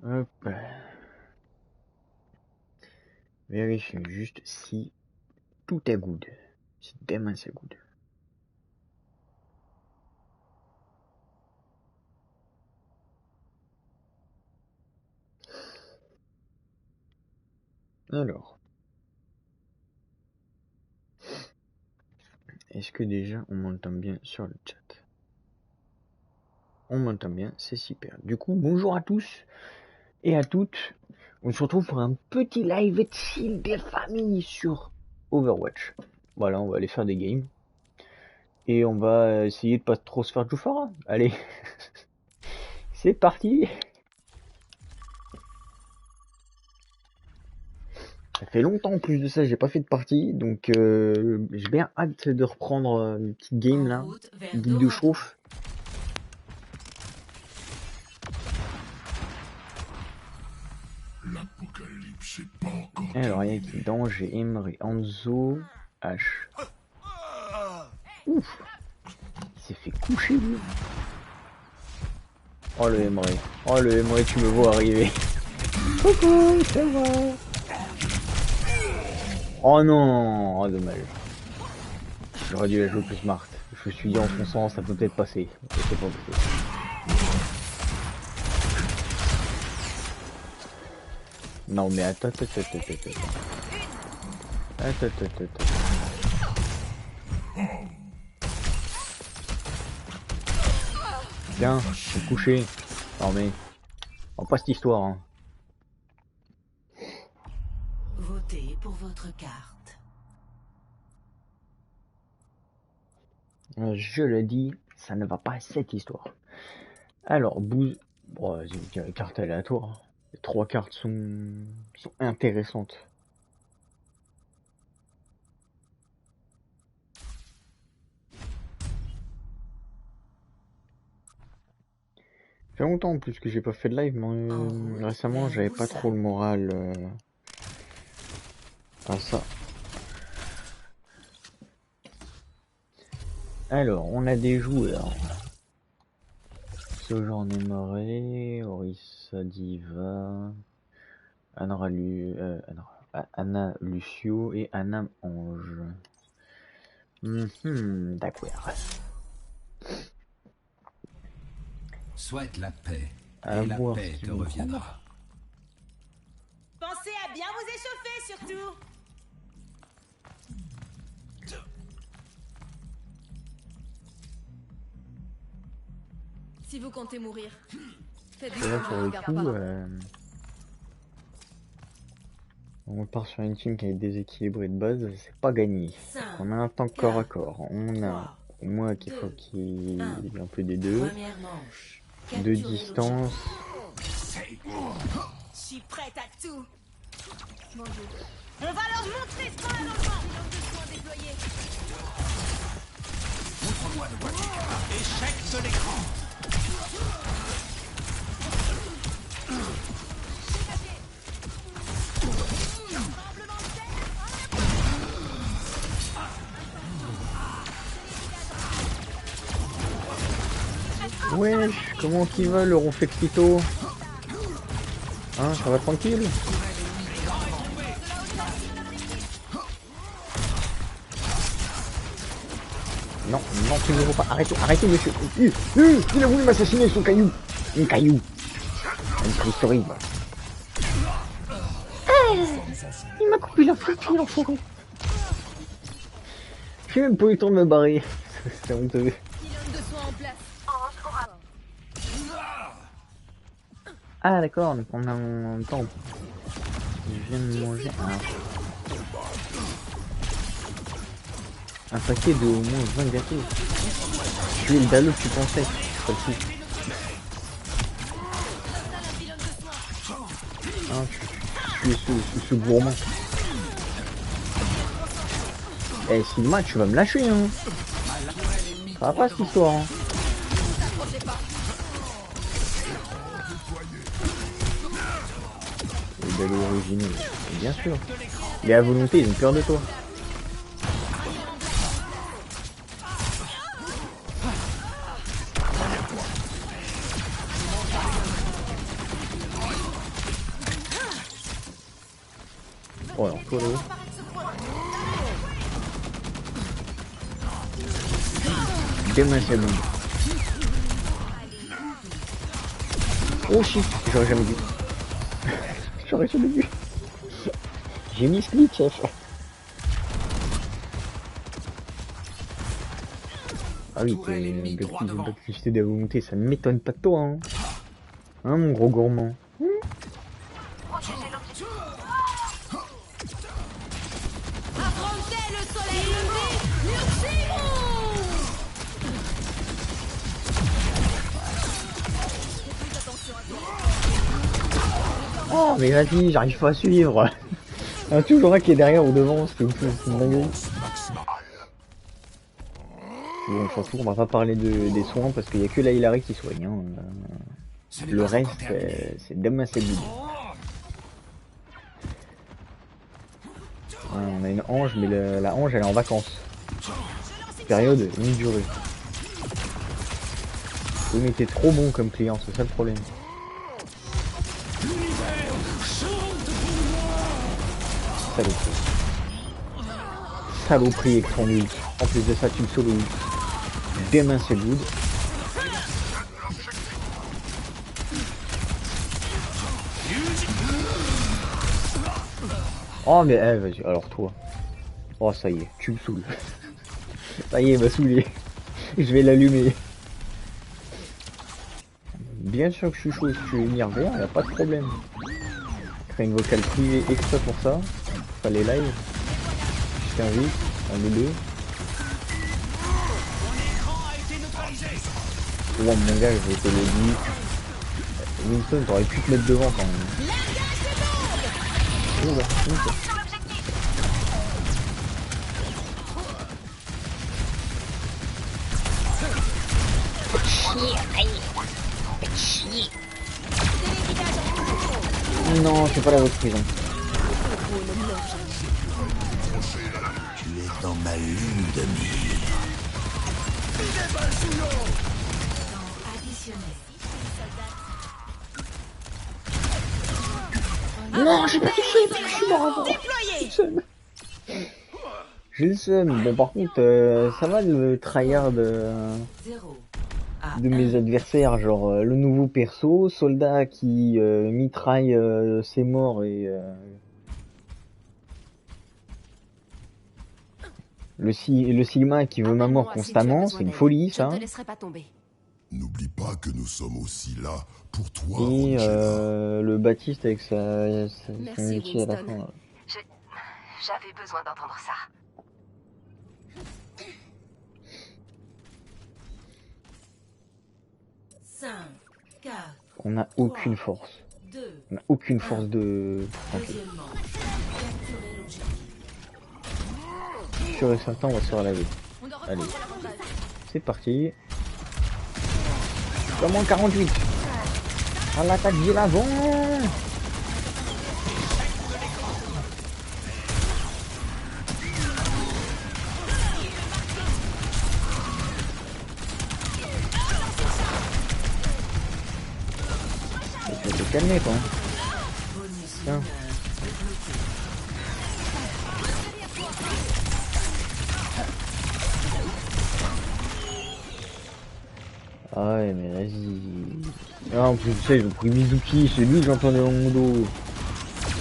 Hop. Vérifie juste si tout est good. Si demain c'est good. Alors. Est-ce que déjà on m'entend bien sur le chat? On m'entend bien, c'est super. Du coup, bonjour à tous et à toutes. On se retrouve pour un petit live chill des familles sur Overwatch. Voilà, on va aller faire des games. Et on va essayer de pas trop se faire de Joufara. Allez, c'est parti. Ça fait longtemps en plus de ça, j'ai pas fait de partie, donc j'ai bien hâte de reprendre une petite game là, une game de chauffe. L'apocalypse est pas encore. Alors il y a qui Dange, j'ai Emery, Anzo, H. Ouf, il s'est fait coucher lui. Oh le Emery, tu me vois arriver. Coucou, ça va? Oh non, oh dommage. J'aurais dû la jouer plus smart. Je me suis dit en fonçant, ça peut peut-être passer. C'est pas passé. Non mais attends. Tiens, je suis couché. Non mais, on passe cette histoire. Hein. Votez pour votre carte. Je le dis, ça ne va pas cette histoire. Alors, Bouze... Bon, vas-y, je dirais carte aléatoire. Les 3 cartes sont intéressantes. Ça fait longtemps en plus que j'ai pas fait de live, mais récemment j'avais pas trop le moral à ça. Alors, on a des joueurs. Ce genre Némoré, Orisa Diva, Anna Lucio et Anna Ange. D'accord. Souhaite la paix, À et la voir paix si te vous reviendra. Pensez à bien vous échauffer surtout. Si vous comptez mourir, faites Et là, pour le coup, on part sur une team qui est déséquilibrée de base, c'est pas gagné. On a un temps corps à corps. On a moi qui faut qu'il y ait un peu des deux. De distance. Je suis prête à tout. Bonjour. On va leur montrer ce qu'on a dans le ventre. Montre-moi de quoi tu es capable. Échec de l'écran. Wesh, comment qu'il va le ronflexito? Hein, ça va tranquille? Non, tu ne veux pas. Arrêtez, monsieur. Il a voulu m'assassiner, son caillou. Un caillou. Une triste horrible. Il m'a coupé la flûte, l'enfoiré. J'ai même pas eu le temps de me barrer. C'est honteux. Ah d'accord, donc on a un temps. Je viens de manger un paquet de au moins 20 gâteaux. Je suis le dallo que tu pensais, pas le coup. Hein, tu es ce gourmand. Eh, Sigma, tu vas me lâcher, hein. Ça va pas cette histoire, hein. Le dallo original, bien sûr. Il est à volonté, ils ont peur de toi. toi là-haut. Demain c'est bon. Oh shit, j'aurais jamais vu. J'aurais jamais vu. J'ai mis split, chef. Ah oui, t'es de volonté, ça ne m'étonne pas de toi, hein. Hein, mon gros gourmand. Affrontez le soleil levé, Luximo! Oh, mais vas-y, j'arrive pas à suivre. Il y en a toujours un qui est derrière ou devant, c'est une dinguerie. Bon, je pense qu'on va pas parler des soins parce qu'il y a que la Hilary qui soigne. Hein. Le reste, c'est demain c'est good. Ouais, on a une ange, mais la ange elle est en vacances. Période longue durée. Oui, mais t'es trop bon comme client, c'est ça le problème. Saloperie. Saloperie avec ton ult. En plus de ça, tu me solo ult. Demain c'est good. Oh mais vas-y, alors toi. Oh ça y est, tu me saoules. Ça y est, il m'a saoulé. Je vais l'allumer. Bien sûr que je suis chaud, si tu veux venir voir, y a pas de problème. Créer une vocale privée extra pour ça. Pas les lives. Je t'invite, on est deux. Oh mon gars, je vais te le dire. Winston, t'aurais pu te mettre devant quand même. Oh, bah, Winston. Non, c'est pas la votre prison. Tu es dans ma lune de miel. Non, j'ai pas touché, parce que je suis mort avant. J'ai le seum. Bon, par contre, ça va le tryhard de mes adversaires, genre le nouveau perso, soldat qui mitraille ses morts et le Sigma qui veut ma mort constamment, c'est une folie ça. N'oublie pas que nous sommes aussi là pour toi. Et le Baptiste avec son Merci, métier à la fin. Winston. J'avais besoin d'entendre ça. On n'a aucune force. On n'a aucune force de... Okay. Sûr et certain, on va se faire laver. Allez. C'est parti. Comment 48 à l'attaque de l'avant. Tu vas te calmer toi. Tiens. Ah ouais mais vas-y. Ah, en plus tu sais, j'ai pris Mizuki, c'est lui que j'entendais dans mon dos.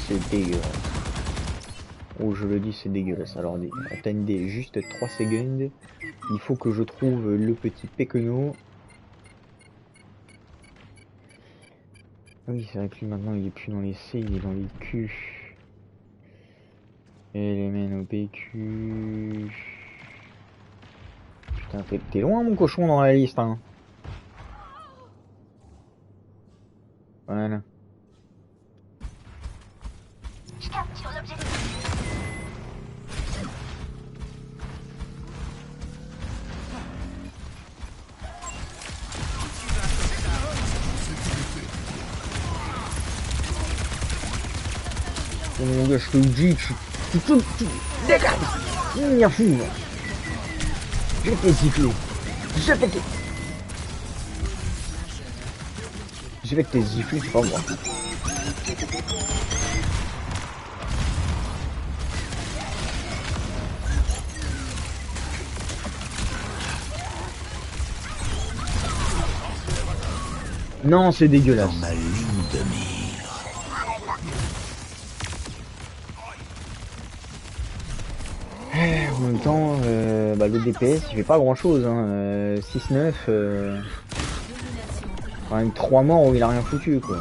C'est dégueulasse. Oh je le dis c'est dégueulasse. Alors attendez juste 3 secondes. Il faut que je trouve le petit Pequeno. Oui c'est vrai que lui maintenant il est plus dans les C, il est dans les Q. Et les mène au PQ. Putain t'es loin mon cochon dans la liste hein. Voilà. Je capture l'objectif. Oh mon gars, je te le dis, tu dégage. Il y a fou. Je vais te siffler. Je vais te siffler, c'est pas moi. Non, c'est dégueulasse. Dans ma ligne de mire. En même temps, bah, le DPS il fait pas grand chose. Hein. 6-9, quand même 3 morts où il a rien foutu quoi.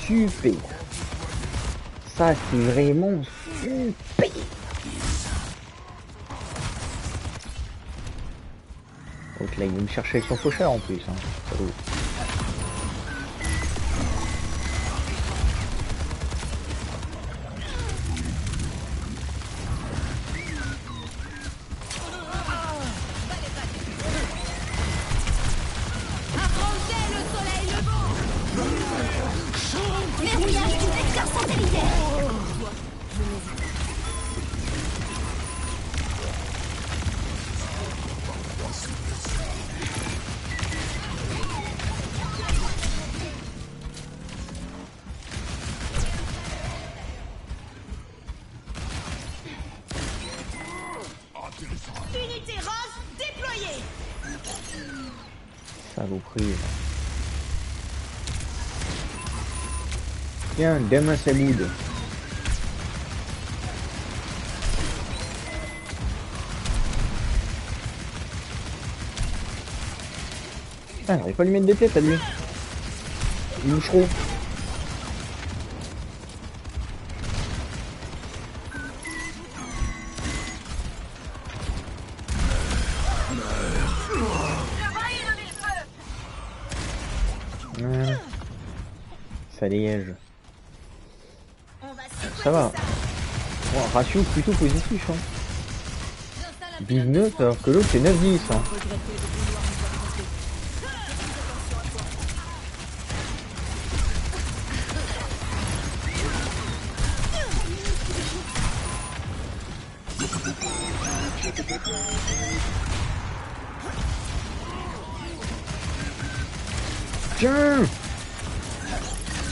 Super. Ça c'est vraiment super. Donc là il va me chercher avec son faucheur en plus. Hein. Salaud. Verrouillage du vecteur satellitaire. Unité rose déployée. Saloperie. Tiens, Dama Samoud. Putain, j'arrive pas à lui mettre des têtes à lui. Il mouche trop. Ça liège. Ça va. Bon, ratio plutôt positif. Hein. 12-9 alors que l'autre c'est 9-10. Hein. Tiens!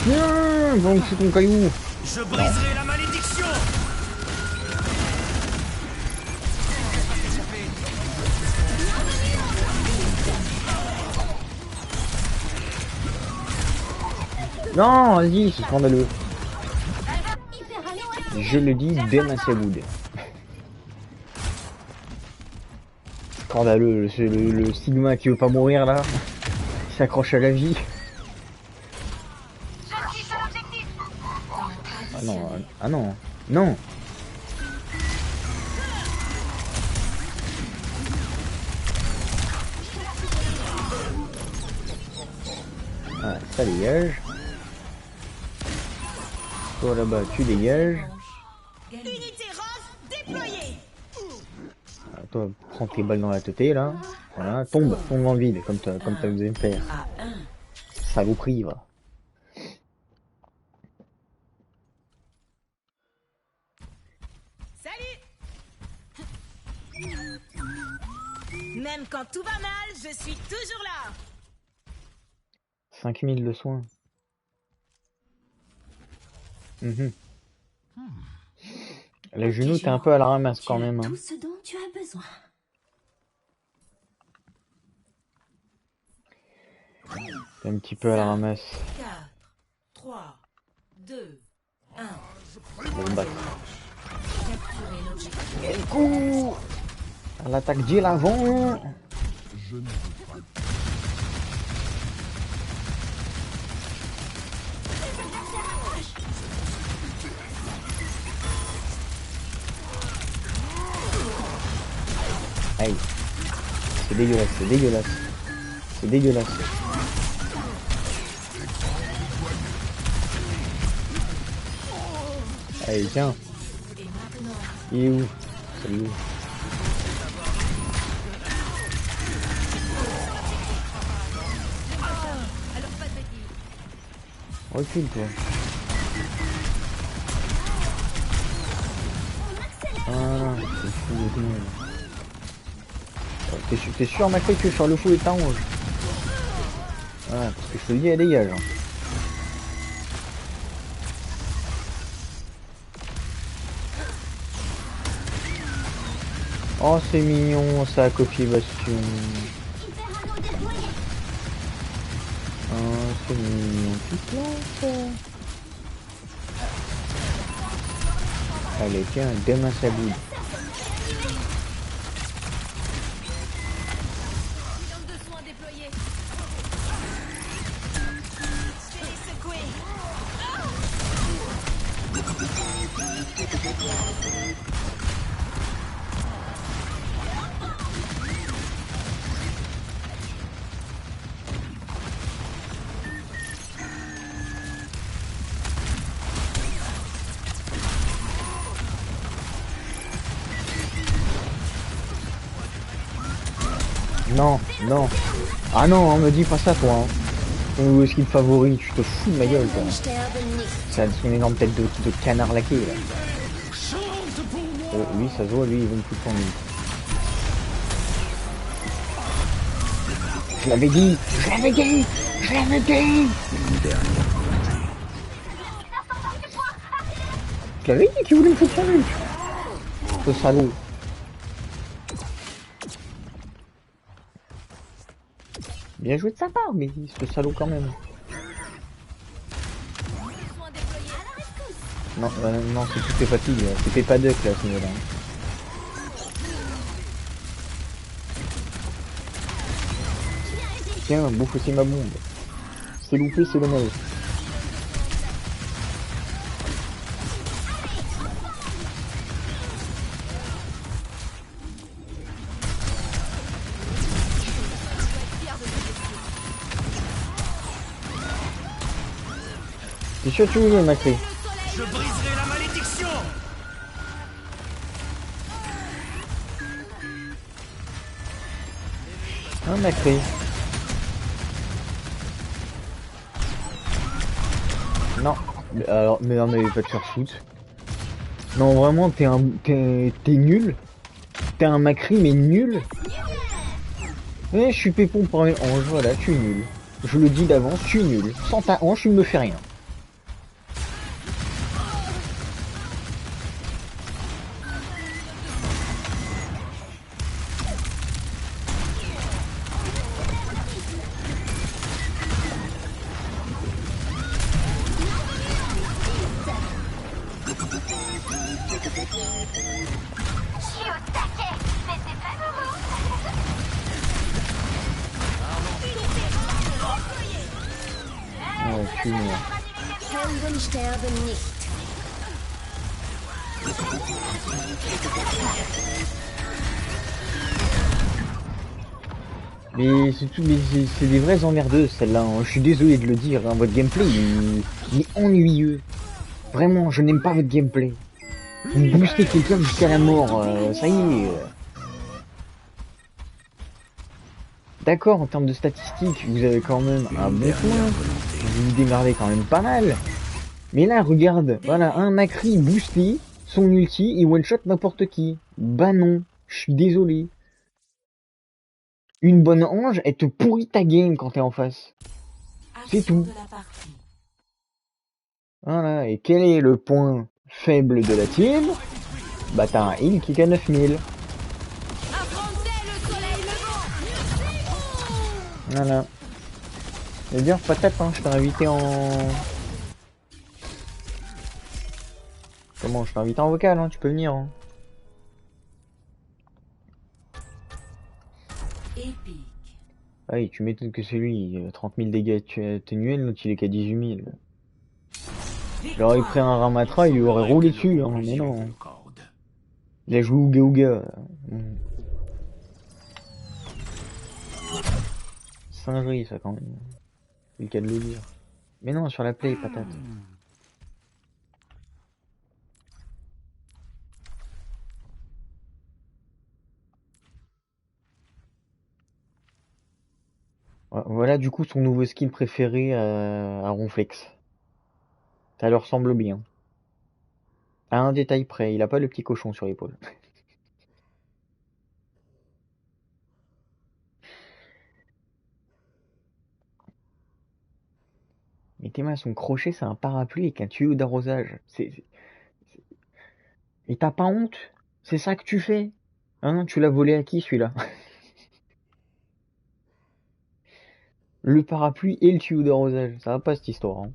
Tiens! Va me foutre ton caillou! Je briserai la malédiction. Non, vas-y, c'est scandaleux. Je le dis dès ma Samoud. Scandaleux, c'est le Sigma qui veut pas mourir là. Il s'accroche à la vie. Ah non, ah non, non. Ah, ça dégage. Toi là-bas, tu dégages. Unité rose déployée. Ah, toi, prends tes balles dans la tête là. Voilà, tombe dans le vide, comme t'as osé me faire. Saloperie, va. Salut. Même quand tout va mal, je suis toujours là. 5000 de soins. La genou, t'es un peu à la ramasse quand même. Hein. Tout ce dont tu as besoin. T'es un petit peu à la ramasse. 4, 3, 2, 1. Bon, bah. Et le coup à l'attaque d'île l'avant. Je ne veux pas. Aïe. C'est dégueulasse, c'est dégueulasse. C'est dégueulasse. Allez, tiens. Il est où? Salut. Recule toi. Ah, c'est fou de tout. T'es sûr ma que sur le fou et t'arranges. Ouais, parce que je te le dis, elle dégage. Hein. Oh, c'est mignon, ça a copié Bastion. Oh, c'est mignon. Tout lance. Allez, tiens, demain ça bouge. Bilan de soins déployé. Je vais les secouer. Non, non. Ah non, me dis pas ça toi. Hein. Ton skin favori, tu te fous de ma gueule toi. Ça a son énorme tête de canard laqué là. Lui, ça se voit, lui, il veut me foutre en lui. Je l'avais dit, je l'avais dit, je l'avais dit. Je l'avais dit qu'il voulait me foutre en lui. Ce salaud. Bien joué de sa part, mais ce salaud quand même. Non, non, c'est toutes tes fatigues, c'était pas duck là à ce niveau-là. Tiens, bouffe aussi ma bombe. C'est loupé, c'est dommage. T'es sûr que tu veux, Macri? Je briserai la malédiction. Hein, Macri? Non. Alors, mais non, mais va te faire foutre. Non, vraiment, t'es nul. T'es un Macri, mais nul. Eh, je suis pépon pour un ange, voilà, tu es nul. Je le dis d'avance, tu es nul. Sans ta hanche, tu ne me fais rien. Oh, tue-moi. Helden sterben nicht. Mais c'est tout, mais c'est des vraies emmerdeuses celles-là. Hein. Je suis désolé de le dire, hein. Votre gameplay il est ennuyeux. Vraiment, je n'aime pas votre gameplay. Vous boostez quelqu'un jusqu'à la mort, ça y est. D'accord, en termes de statistiques, vous avez quand même un bon point. Vous vous démerdez quand même pas mal. Mais là, regarde, voilà, un Macri boosté, son ulti, il one-shot n'importe qui. Bah non, je suis désolé. Une bonne ange, elle te pourrit ta game quand t'es en face. C'est tout. Voilà, et quel est le point faible de la team? Bah t'as un heal qui est à 9000. Voilà. D'ailleurs, patate, hein, je t'ai invité en... Comment? Je t'ai invité en vocal, hein, tu peux venir. Hein. Épique. Ah oui, tu m'étonnes que c'est lui, 30 000 dégâts atténués, l'autre il est qu'à 18 000. Il aurait pris un Ramatra, il lui aurait roulé dessus, hein, mais non. Il a joué Ouga Ouga. Singerie ça quand même. C'est le cas de le dire. Mais non, sur la play, patate. Voilà du coup son nouveau skin préféré à Ronflex. Ça leur semble bien. À un détail près, il a pas le petit cochon sur l'épaule. Mais tes mains, son crochet, c'est un parapluie avec un tuyau d'arrosage. Et t'as pas honte? C'est ça que tu fais? Ah non, tu l'as volé à qui celui-là? Le parapluie et le tuyau d'arrosage. Ça va pas cette histoire. Hein.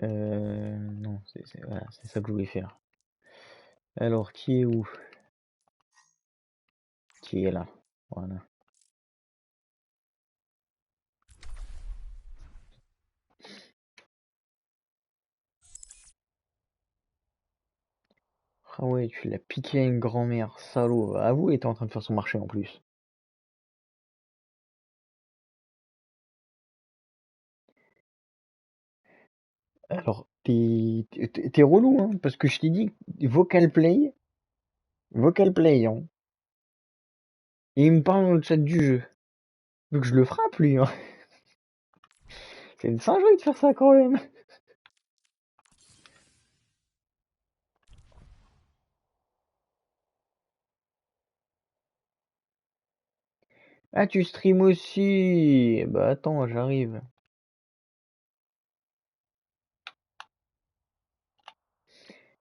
Non, voilà, c'est ça que je voulais faire. Alors, qui est où? Qui est là? Voilà. Ah ouais, tu l'as piqué à une grand-mère, salaud. Avoue, il était en train de faire son marché en plus. Alors, t'es relou, hein, parce que je t'ai dit, vocal play, hein. Et il me parle dans le chat du jeu. Donc je le frappe, lui, hein. C'est une singerie de faire ça quand même. Ah, tu stream aussi? Bah attends, j'arrive.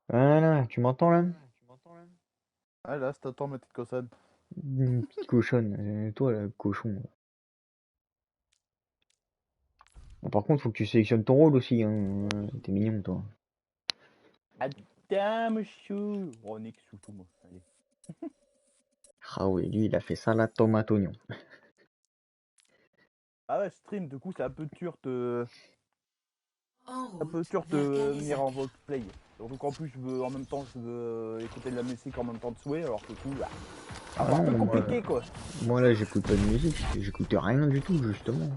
Voilà, tu m'entends là? Ah là, c'est t'attends, ma petite cossonne. Une petite cochonne. Toi, là, cochon. Bon, par contre, faut que tu sélectionnes ton rôle aussi, hein. T'es mignon, toi. Attends, monsieur. Oh, Nick, surtout, moi. Allez. Ah oui, lui, il a fait salade tomate oignon. Ah ouais, stream, du coup, c'est un peu dur de... En Un peu route dur vers de Calaisat. venir en vote play. Surtout qu'en plus, en même temps, je veux écouter de la musique en même temps de souhait, alors que tout, là... Ah C'est un peu non, compliqué, quoi. moi là, j'écoute pas de musique, j'écoute rien du tout, justement.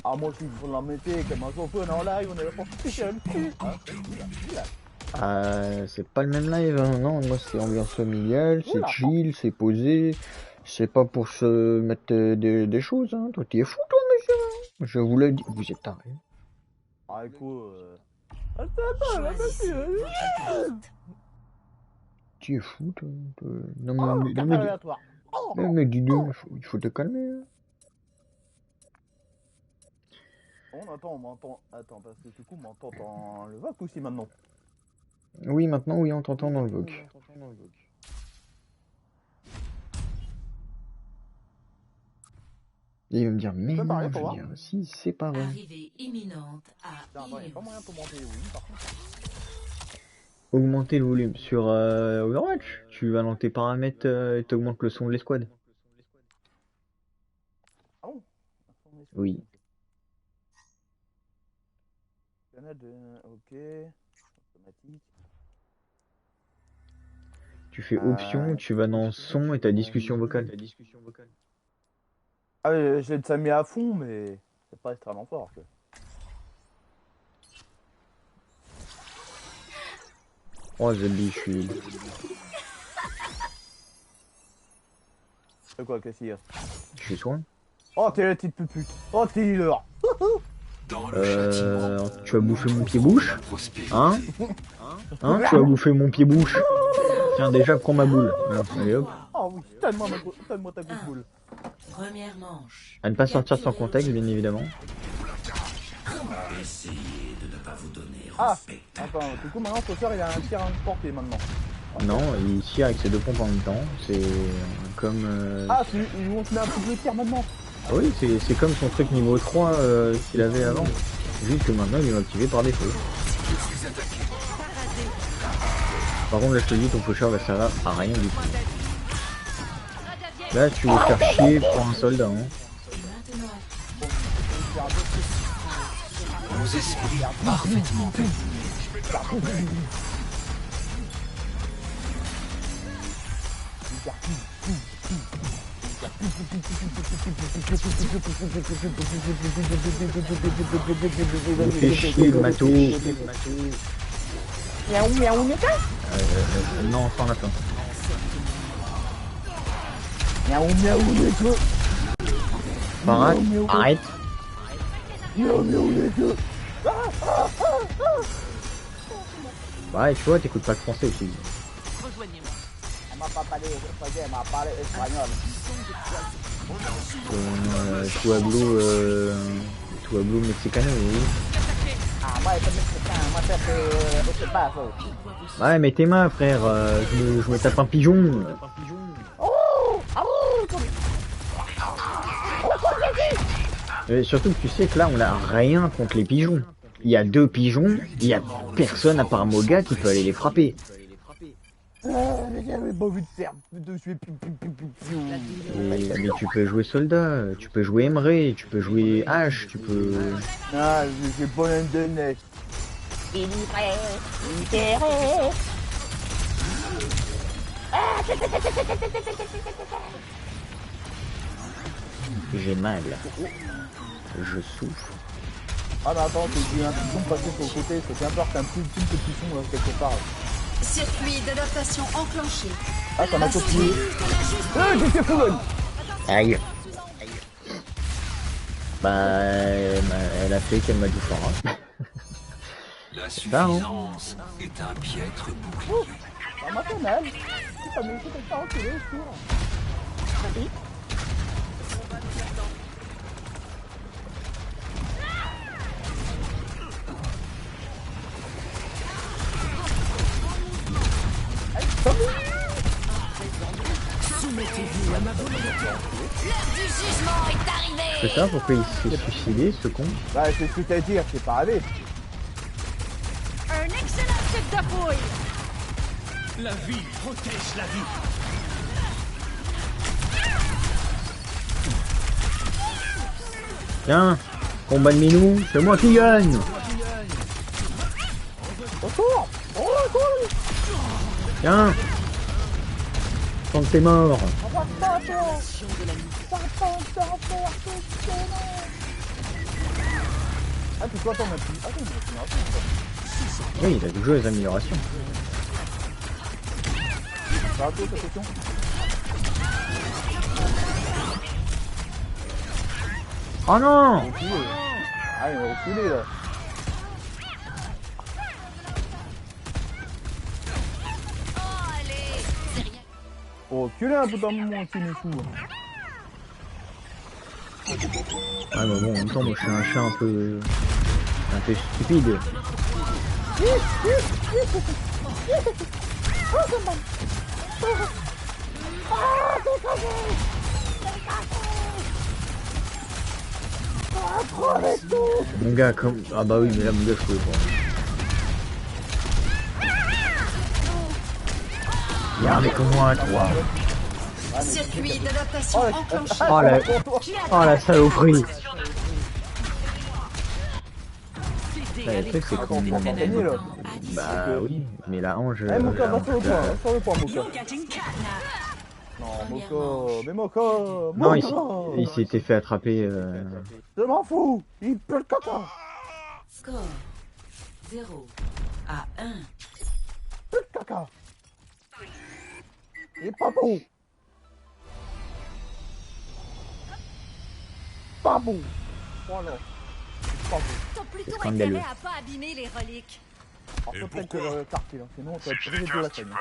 Ah, moi aussi, il faut la mettre comme un sophone en live, on est là pour se piquer le cul. Hein, oula. Ah, c'est pas le même live, hein. Non, moi c'est ambiance familiale, c'est Oula. chill, c'est posé, c'est pas pour se mettre des choses, hein. Toi, t'es fou, toi, monsieur. Je vous le dis, vous êtes taré. Ah, écoute, Attends, là, Choisissez monsieur. votre piste. Tu es fou, toi. Non, Oh, mais, carte aléatoire. Oh, mais dis-le, il faut te calmer. Hein. on attend, on m'entend. Attends, parce que du coup, on m'entend dans le voc aussi maintenant. Oui, maintenant, oui, on t'entend dans le VOC. Et il va me dire, mais peux parler non, je pour veux voir dire, si, c'est pas vrai. Arrivée imminente à Putain, attends, y'a pas moyen de commenter, oui, par contre. Augmenter le volume sur Overwatch. Tu vas dans tes paramètres et t'augmentes le son de l'escouade. Ah bon? Oui. Canal de... Ok. Automatique. Tu fais option, tu vas dans son et ta discussion vocale. Ah, je l'ai déjà mis à fond, mais c'est pas extrêmement fort, quoi. Oh, Zebby, je suis... C'est quoi, qu'est-ce qu'il y a? Je suis soin. Oh, t'es la petite pupute. Oh, t'es leader. Tu vas bouffer mon pied-bouche? Hein? Tu vas bouffer mon pied-bouche? Tiens, déjà, prends ma boule. Allez, hop. Oh oui, donne-moi ta grosse boule. première manche. À ne pas sortir sans contexte, bien évidemment. Ah, attends, du coup, maintenant, Saucer, il a un tir à portée, maintenant. Non, il tire avec ses deux pompes en même temps. C'est comme... Ah, ils vont se mettre un truc de tir, maintenant. Ah oui, c'est comme son truc niveau 3 qu'il avait avant. Juste que maintenant, il est activé par défaut. Par contre, là, je te dis, ton faucheur va servir à rien du tout. Là, tu veux te faire chier pour un soldat, hein. Vos esprits parfaitement réunis. Il fait chier le matou. Miaou, miaou, miaou. Non, sans la fin. Miaou, miaou, miaou. Parade, arrête. Miaou, miaou, miaou. Ouais, tu vois, t'écoutes pas le français aussi. Rejoignez-moi. Elle m'a pas parlé français, elle m'a parlé espagnol. Tu hablo mexicano, oui. Ah Ouais, mais tes mains, frère, je me tape un pigeon. Et surtout que tu sais que là, on a rien contre les pigeons. Il y a 2 pigeons, il y a personne à part Moga qui peut aller les frapper. Mais j'avais pas vu de faire de tuer Mais tu peux jouer soldat, tu peux jouer Emre, tu peux jouer H, tu peux... Ah, j'ai pas l'internet. J'ai mal. Je souffre. Ah mais attends, j'ai eu un piston passer sur le côté, c'est bien peur qu'un petit piston là quelque part. Circuit d'adaptation enclenché. Ah ça m'a continué. Ah j'ai fait full. Aïe. Bah, elle a fait qu'elle m'a dit fort. La suffisance est un piètre bouclier. Ça m'a fait mal. Ça m'a fait comme ça enculé autour. Soumettez-vous à ma volonté. L'heure du jugement est arrivée. C'est ça, pourquoi il s'est suicidé, ce con? Bah c'est ce que t'as dit, c'est pas arrivé. Un excellent type de fouille. La vie protège la vie. Tiens, combat de minou, c'est moi qui gagne. Retour. Tiens, quand t'es mort. Ah c'est quoi ton appui? Ah oui, Oui, il a toujours les améliorations. ça va cette question. Oh non! Reculé. Ah il est reculé là. Oh, allez. C'est rien. Oh, reculé un peu dans le moment qui nous fout. Ouais, mais bon, en même temps, moi je suis un chat un peu stupide. Mon gars, comme... Ah bah oui, mais là, mon gars, je pouvais pas. Viens avec moi, toi. Circuit d'adaptation enclenché. Oh la saloperie. Le truc, c'est qu'on... Gagné là. Bah oui, mais la hanche... Eh Moka, va sur le point, Moka. Non, Moka, mais Moka, Non, Moka. il s'était fait attraper... Je m'en fous, il peut le caca. Score 0 à 1. Peut le caca. Il est pas bon. Pas bon. Voilà. Pas bon. T'as plutôt Scandaleux. intérêt à pas abîmer les reliques. Alors, faut peut-être que le quartier, là, sinon on va être privé de la scène.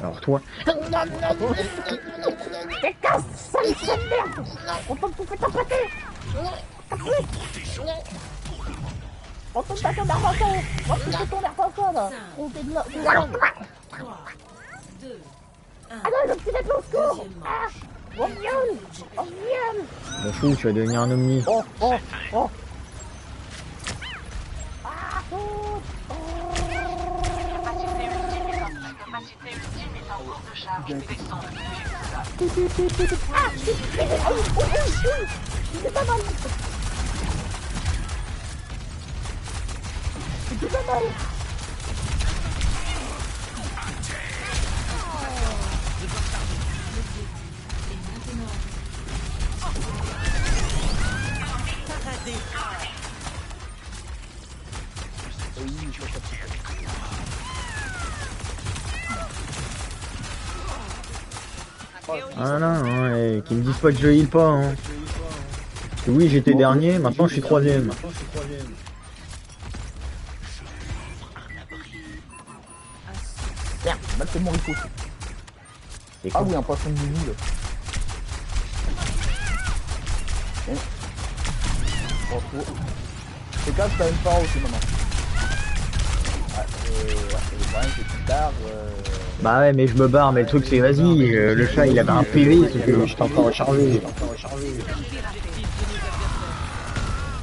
Alors toi... On peut pas ton argent, on peut pas ton argent, là. On fait de la... 3, 2, 1. Ah non, le petit être au secours. Ah, on viole. M'en fous, tu vas devenir un omni. Oh. Capacité ultime est en cours de charge. C'est pas mal. C'est pas mal. Ah non, ouais, qu'ils me disent pas que je heal pas, hein. Oui, j'étais dernier, maintenant je suis troisième. Merde, mal c'est mon rico. C'est Ah con. oui, un poisson de mini là. Oh, C'est quand t'as une part aussi maintenant. Le problème c'est que tu tard. Bah ouais, mais je me barre, mais le truc c'est vas-y, le chat il avait un PV, c'est que je t'en train de recharger.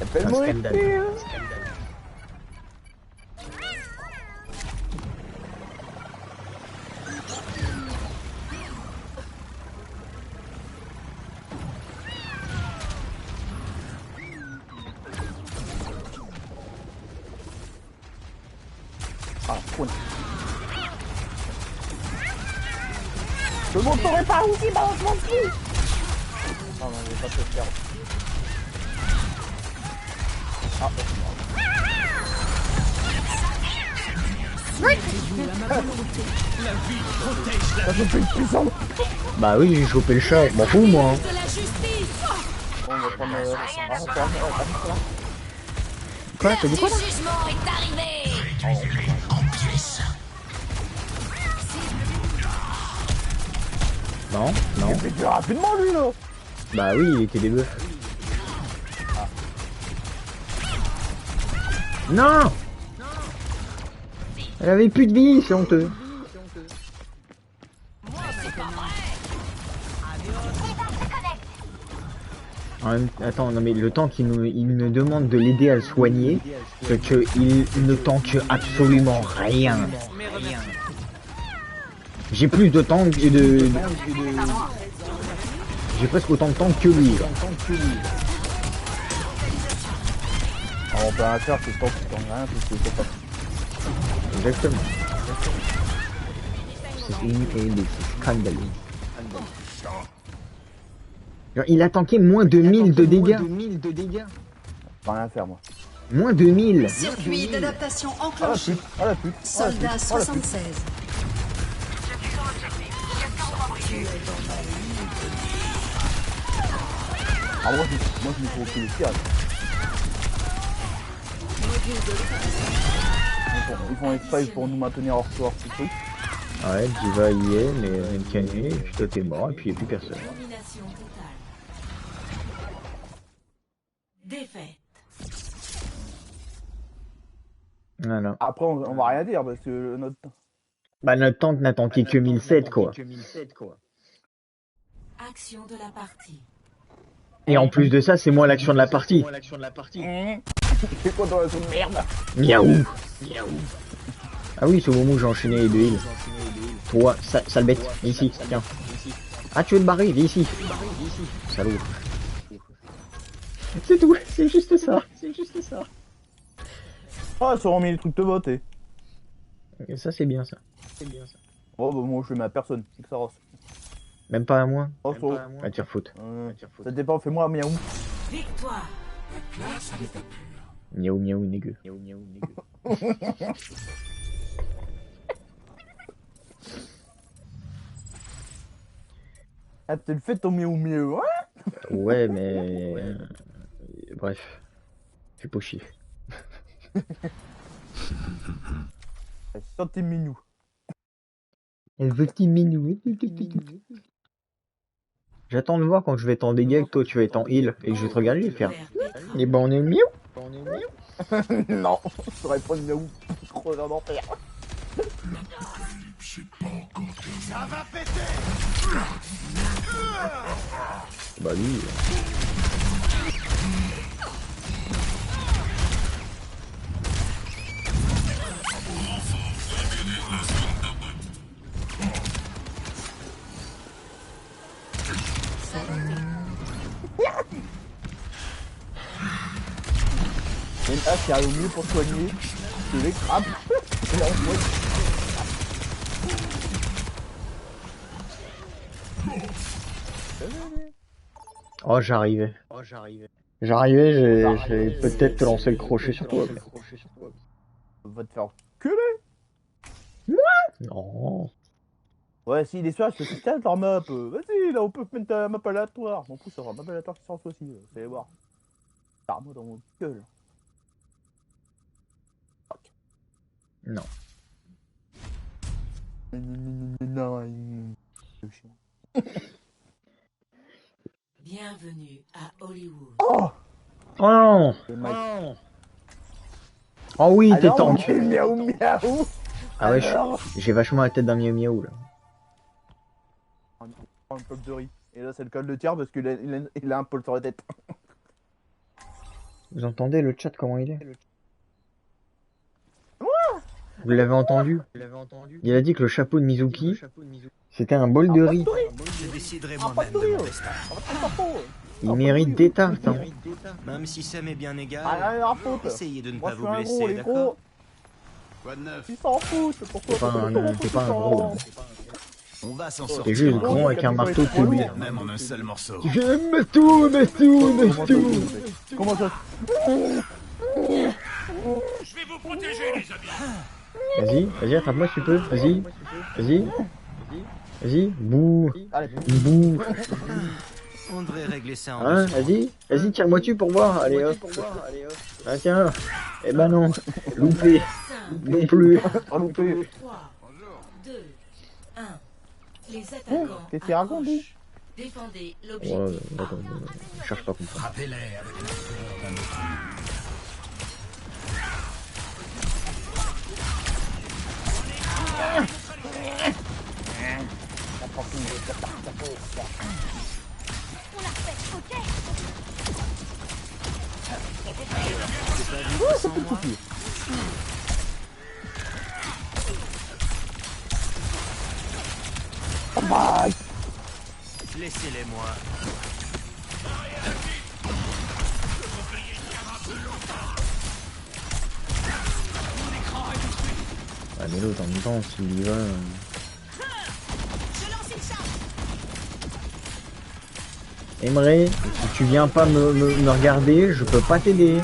Appelle-moi Un scandale. épée, hein. Ah, cool. Je montrerai pas aussi, balance mon cul. Ah non, je vais pas te faire. Ah, ça fait une puissance. Bah oui, j'ai chopé le chat, je m'en fous moi. Hein. De la justice. On va prendre Quoi, t'as dit quoi là? jugement est arrivé. Non, non. Il fait plus rapidement lui là. Bah oui, il était des bœufs. Non! Elle avait plus de vie, c'est honteux. Attends, non mais le temps qu'il nous demande de l'aider à le soigner, c'est qu'il ne tente absolument rien. J'ai plus de temps que de... J'ai presque autant de temps que lui. Là. Alors, on peut rien faire, c'est le temps qui t'en rien, puis c'est pas. Exactement. C'est scandaleux. Il a tanké moins de 1000 de dégâts. Pas rien faire moi. Moins de 1000. Circuit d'adaptation Ah la enclenché. pute, ah la pute. Soldat 76. Ah moi je me trouve les tirs. Ils font exprès pour nous maintenir hors ce truc. Ouais, Diva y est, mais Nkané, toi t'es mort, et puis il n'y a plus personne. Domination totale. Défaite. Voilà. Après on va rien dire parce que notre... Bah notre tante n'a tanké que 1007 quoi. Action de la partie. Et en plus de ça, c'est moi l'action de la partie. C'est quoi dans la zone merde? Miaou. Ah oui, c'est au moment où j'ai enchaîné les deux îles. Toi, sale bête, viens ici, tiens. Ah, tu veux te barrer, viens ici. Salaud. C'est tout, c'est juste ça. Ah ils ont remis les trucs de vote et... Et ça, c'est bien ça. Oh bah moi je le mets à personne, c'est que ça rosse. Même pas à moi. Oh faut... À tire faute. Ça dépend, fais-moi miaou. Victoire. Miaou miaou négueux. Ah t'as le fait ton miaou hein? Ouais, mais... bref. Fais pas chier. Santé minou. Elle veut petit minou. J'attends de voir quand je vais être en dégâts que toi tu vas être en heal et que je vais te regarder et faire. Et ben on est miaou. Non, je t'aurais pas de miaou. Trop d'un enfer. Ça va péter. Bah lui. Il y a une hache qui arrive au milieu pour soigner. Je les crabe. Et là on soigne. Oh j'arrivais. J'arrivais, j'ai peut-être te lancé le crochet sur toi. Va te faire culer. Non. Ouais, si, les soirs, je te dis, tiens, leur map. Vas-y, là, on peut mettre ta map aléatoire. Mon coup, ça aura map aléatoire qui sort aussi. Vous allez voir. Par-moi dans mon gueule. Non. Non, c'est chiant. Bienvenue à Hollywood. Oh! Oh non. Le Mike. Oh oui, t'es Alors, tank. miaou miaou. Ah ouais, Alors, j'ai vachement la tête d'un miaou miaou là. on prend un peu de riz. Et là, c'est le code de tir parce qu'il a un pôle sur la tête. Vous entendez le chat comment il est? Vous l'avez entendu? Il a dit que le chapeau de Mizuki, c'était un bol de riz. Je déciderai Ah, pas de moi-même de riz. mon destin. Oh, Il mérite des tartes. Hein. Même si ça m'est bien égal, ah, rien à foutre. essayez de ne Moi, pas je vous suis un gros, blesser, les d'accord? gros. Quoi de neuf? Ils s'en foutent. Pourquoi T'es pas un gros. On va s'en T'es sortir. juste gros avec un marteau de cuir. Même en un seul morceau. J'aime tout. Comment ça? Vas-y, attrape-moi si tu peux. Vas-y. Bouh. Allez, Bouh. On devrait régler ça en Hein, douceur. vas-y, tire-moi dessus pour voir. Allez hop. Ah tiens. Eh ben non. Loupé. 5, Non plus. on nous fait. 3, 2, 1. Les attaquants Qu'est-ce qu'il raconte, lui? approchent. Défendez Ouais, l'objectif. d'accord. Je cherche pas à comprendre. Frappez-les avec la fureur d'un autre. On la refait, ok? Laissez-les moi. Ah mais l'autre en même temps, s'il y va... Je lance une charge. Aimerais, si tu viens pas me regarder, je peux pas t'aider.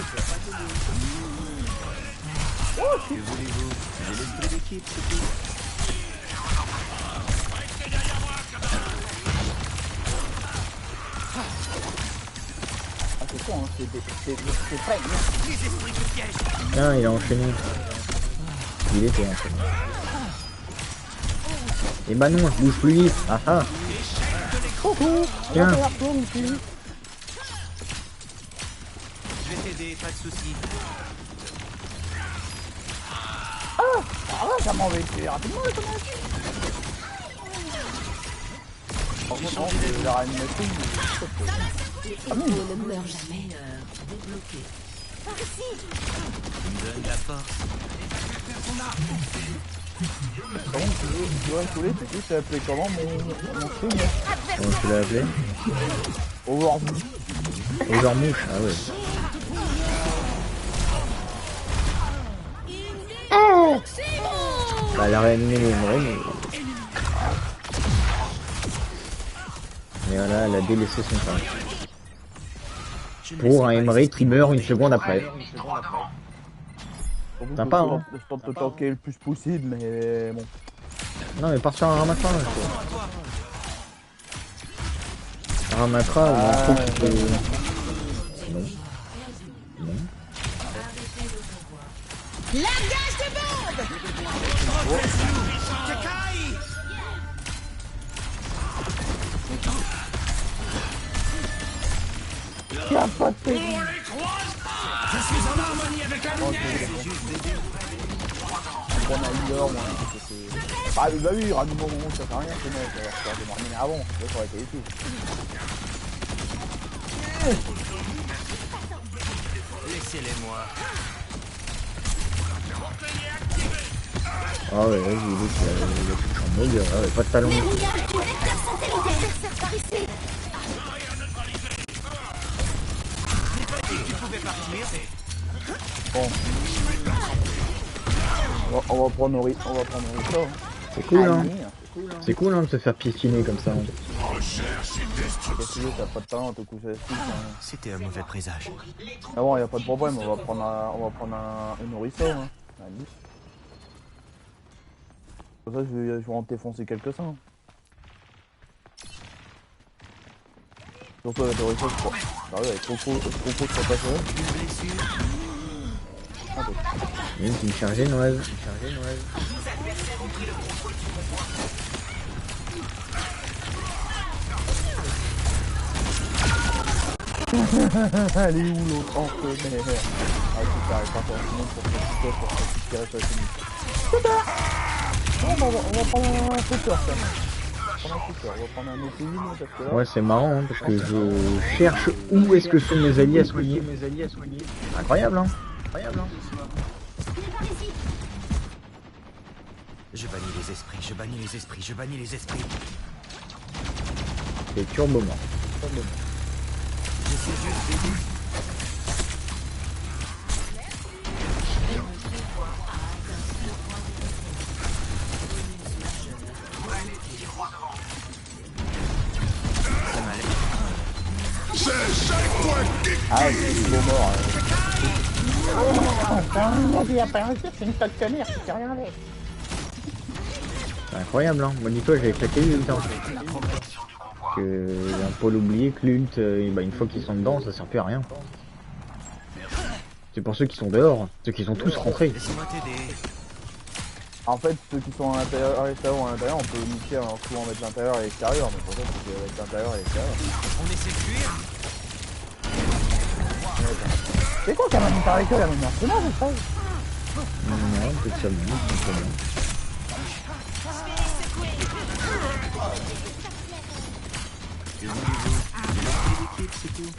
Que voulez-vous? J'ai l'esprit d'équipe, c'est tout. Ah, c'est con, hein. C'est frais. Tiens, il a enchaîné. Il était enchaîné. Et bah non, bouge plus vite. Ah ah. Tiens. Je vais t'aider, pas de soucis. Ah ouais, ça m'en va tuer rapidement, les conneries. Par contre, non, la réanimation, Ah mais ne meurt jamais. Débloqué. Par ici. Tu me donnes la force. par contre, tu vois, Soulé, tu sais, c'est appelé comment mon stream là? Comment tu l'as appelé? Overview. Overmouche, ah ouais. Bah elle a réanimé les Emery, mais voilà, elle a délaissé son temps. Je ne Pour laisserai un pas Emery les qui meurt une seconde après. Sympa, hein. Je tente de tanker le plus possible, mais bon. Non mais part sur un Ramatra là, quoi. Un Ramatra, il y a un truc qui peut... Non. Non. Largage de bombe. Y'a pas de paix. Bon, on a une heure, moi. Bah oui, ranime au moment où ça fait rien, c'est mec. Alors, je vais démarrer avant. Ça aurait été utile. Laissez-les moi. Ah ouais, vas-y, l'autre, il a tout chambé, ah ouais, pas de talon. Verrouillage du vecteur satellitaire. Par ici. Tu pouvais partir. Bon. On va prendre Ori. On va prendre Ori. Ça, C'est cool, hein. hein. C'est cool, hein, de se faire piétiner comme ça. Qu'est-ce que tu veux, t'as pas de talent, t'as couché à C'était un mauvais présage. Ah bon, y a pas de problème, on va prendre un Orisa, hein. Allez. Pour ça, je vais en défoncer quelques-uns. Surtout avec Orisa, je crois. Ah ouais, avec Coco, c'est pas ça. Une qui me chargeait noise. Elle est où l'autre en feu, mais... Ah, c'est ça, elle part pour tout le monde pour tirer sur la chemise. Non, bah, on va prendre un flotteur, ça. On va prendre un autre usine, parce que là... Ouais, c'est marrant, hein, parce que je cherche où est-ce que sont mes alliés à soigner. Incroyable, hein. Je bannis les esprits, je bannis les esprits, je bannis les esprits. C'est turbo mort. J'essaie juste d'aider. Ah, c'est turbo mort. Il a pas réussi, c'est une tas de conneries, c'est rien avec. C'est incroyable, hein. Moi, dis-toi, j'avais claqué l'ult, hein. Que un peu oublié que l'ult, une fois qu'ils sont dedans, ça sert plus à rien. C'est pour ceux qui sont dehors, ceux qui sont tous rentrés. Laisse-moi t'aider. En fait, ceux qui sont à l'intérieur, à l'extérieur ou à l'intérieur, on peut niquer en souvent mettre l'intérieur et l'extérieur, mais pour ça, c'est que mettre l'intérieur et l'extérieur. On essaie de fuir. C'est quoi qu'elle m'a mis par l'école, la manière? C'est moi, je sais. Non, peut-être ça me dit, simplement. C'est tout.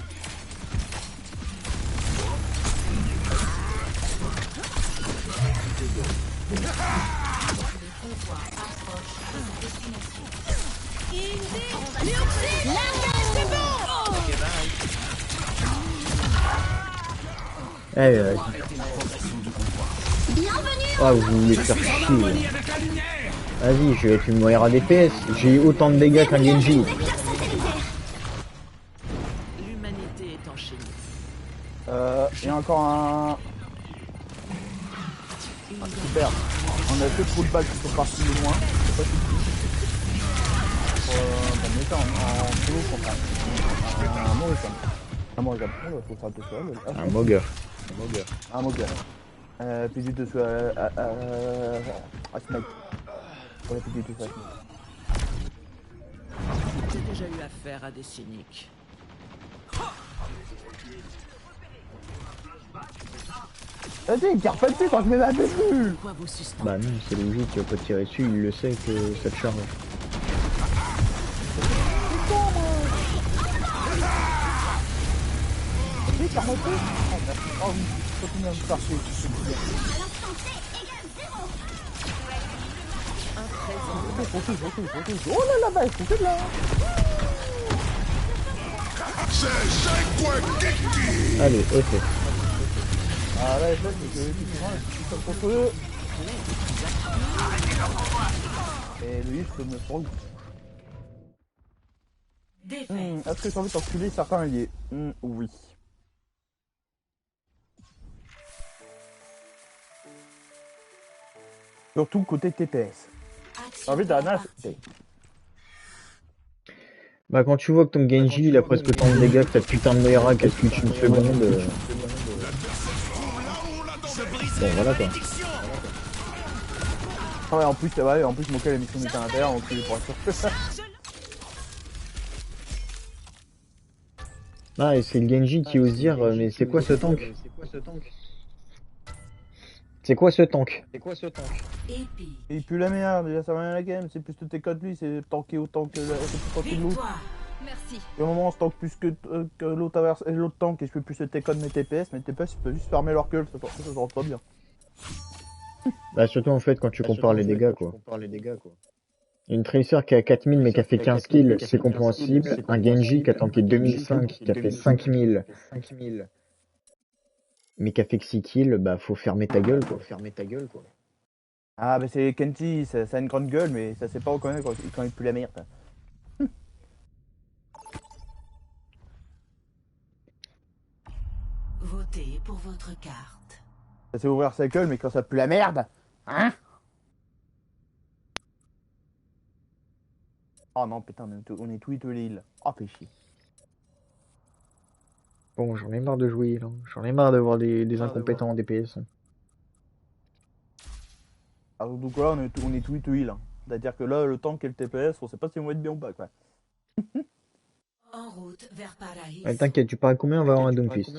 Ah, vous voulez faire chier. Vas-y, je vais être une moira DPS. J'ai autant de dégâts qu'un Genji. L'humanité est enchaînée. Il y a encore un... Ah, super. On a deux trous de balles qui sont partis de loin. C'est pas tout de suite. On était en solo contre un Morrison. Un Morrison. Oh, faut faire deux fois. Un Mogger. Un Morrison. Puis du dessus à Smite. Pour la puis du dessus à Smite. J'ai déjà eu affaire à des cyniques. Vas-y, tire pas dessus quand je mets la dessus. Pourquoi vous suspendre? Bah non, c'est logique, tu vas pas tirer dessus, il le sait que ça te charge. Oui, tire moi dessus. Oh oui, continue à me faire chier. Oh là là, bah, il faut que de là. Allez, effet. Ah là, effectivement, effectivement, je suis contre eux. Et lui, je peux me faire. Est-ce que j'ai envie d'enculer certains alliés? Oui. Surtout côté TPS. J'ai envie d'un Bah quand tu vois que ton Genji il a presque autant de dégâts que ta putain de Moira qu'elle switch une seconde. Bon voilà quoi. Ah ouais, en plus, ouais, en plus mon cas la mission est à l'intérieur, donc il est pour être sûr. Ah et c'est le Genji qui ose dire mais c'est quoi ce tank? C'est quoi ce tank? Il pue la merde, il a servi à la game, c'est plus de tes codes lui, c'est tanké autant que l'autre. Merci. Et au moment où on se tank plus que l'autre tank et je peux plus tes codes mes TPS je peux juste fermer leur gueule, ça rentre pas bien. Bah surtout en fait quand tu compares les dégâts quoi. Une Tracer qui a 4000 mais qui a fait 15 kills, c'est compréhensible. Un Genji qui a tanké 2005, qui a fait 5000, mais qui a fait que 6 kills, bah faut fermer ta gueule quoi. Ah bah c'est Kenty, ça a une grande gueule mais ça sait pas reconnaître quand il pue la merde. Votez pour votre carte. Ça sait ouvrir sa gueule mais quand ça pue la merde, hein? Oh non putain, on est tout l'île. Oh fais chier. Bon j'en ai marre de jouer là, j'en ai marre d'avoir des incompétents en DPS. Alors donc là on est tout heal. C'est-à-dire que là le tank et le TPS, on sait pas si on va être bien ou pas quoi. En route vers Paraíso. Ouais, t'inquiète, tu pars à combien? On va avoir un Doomfist.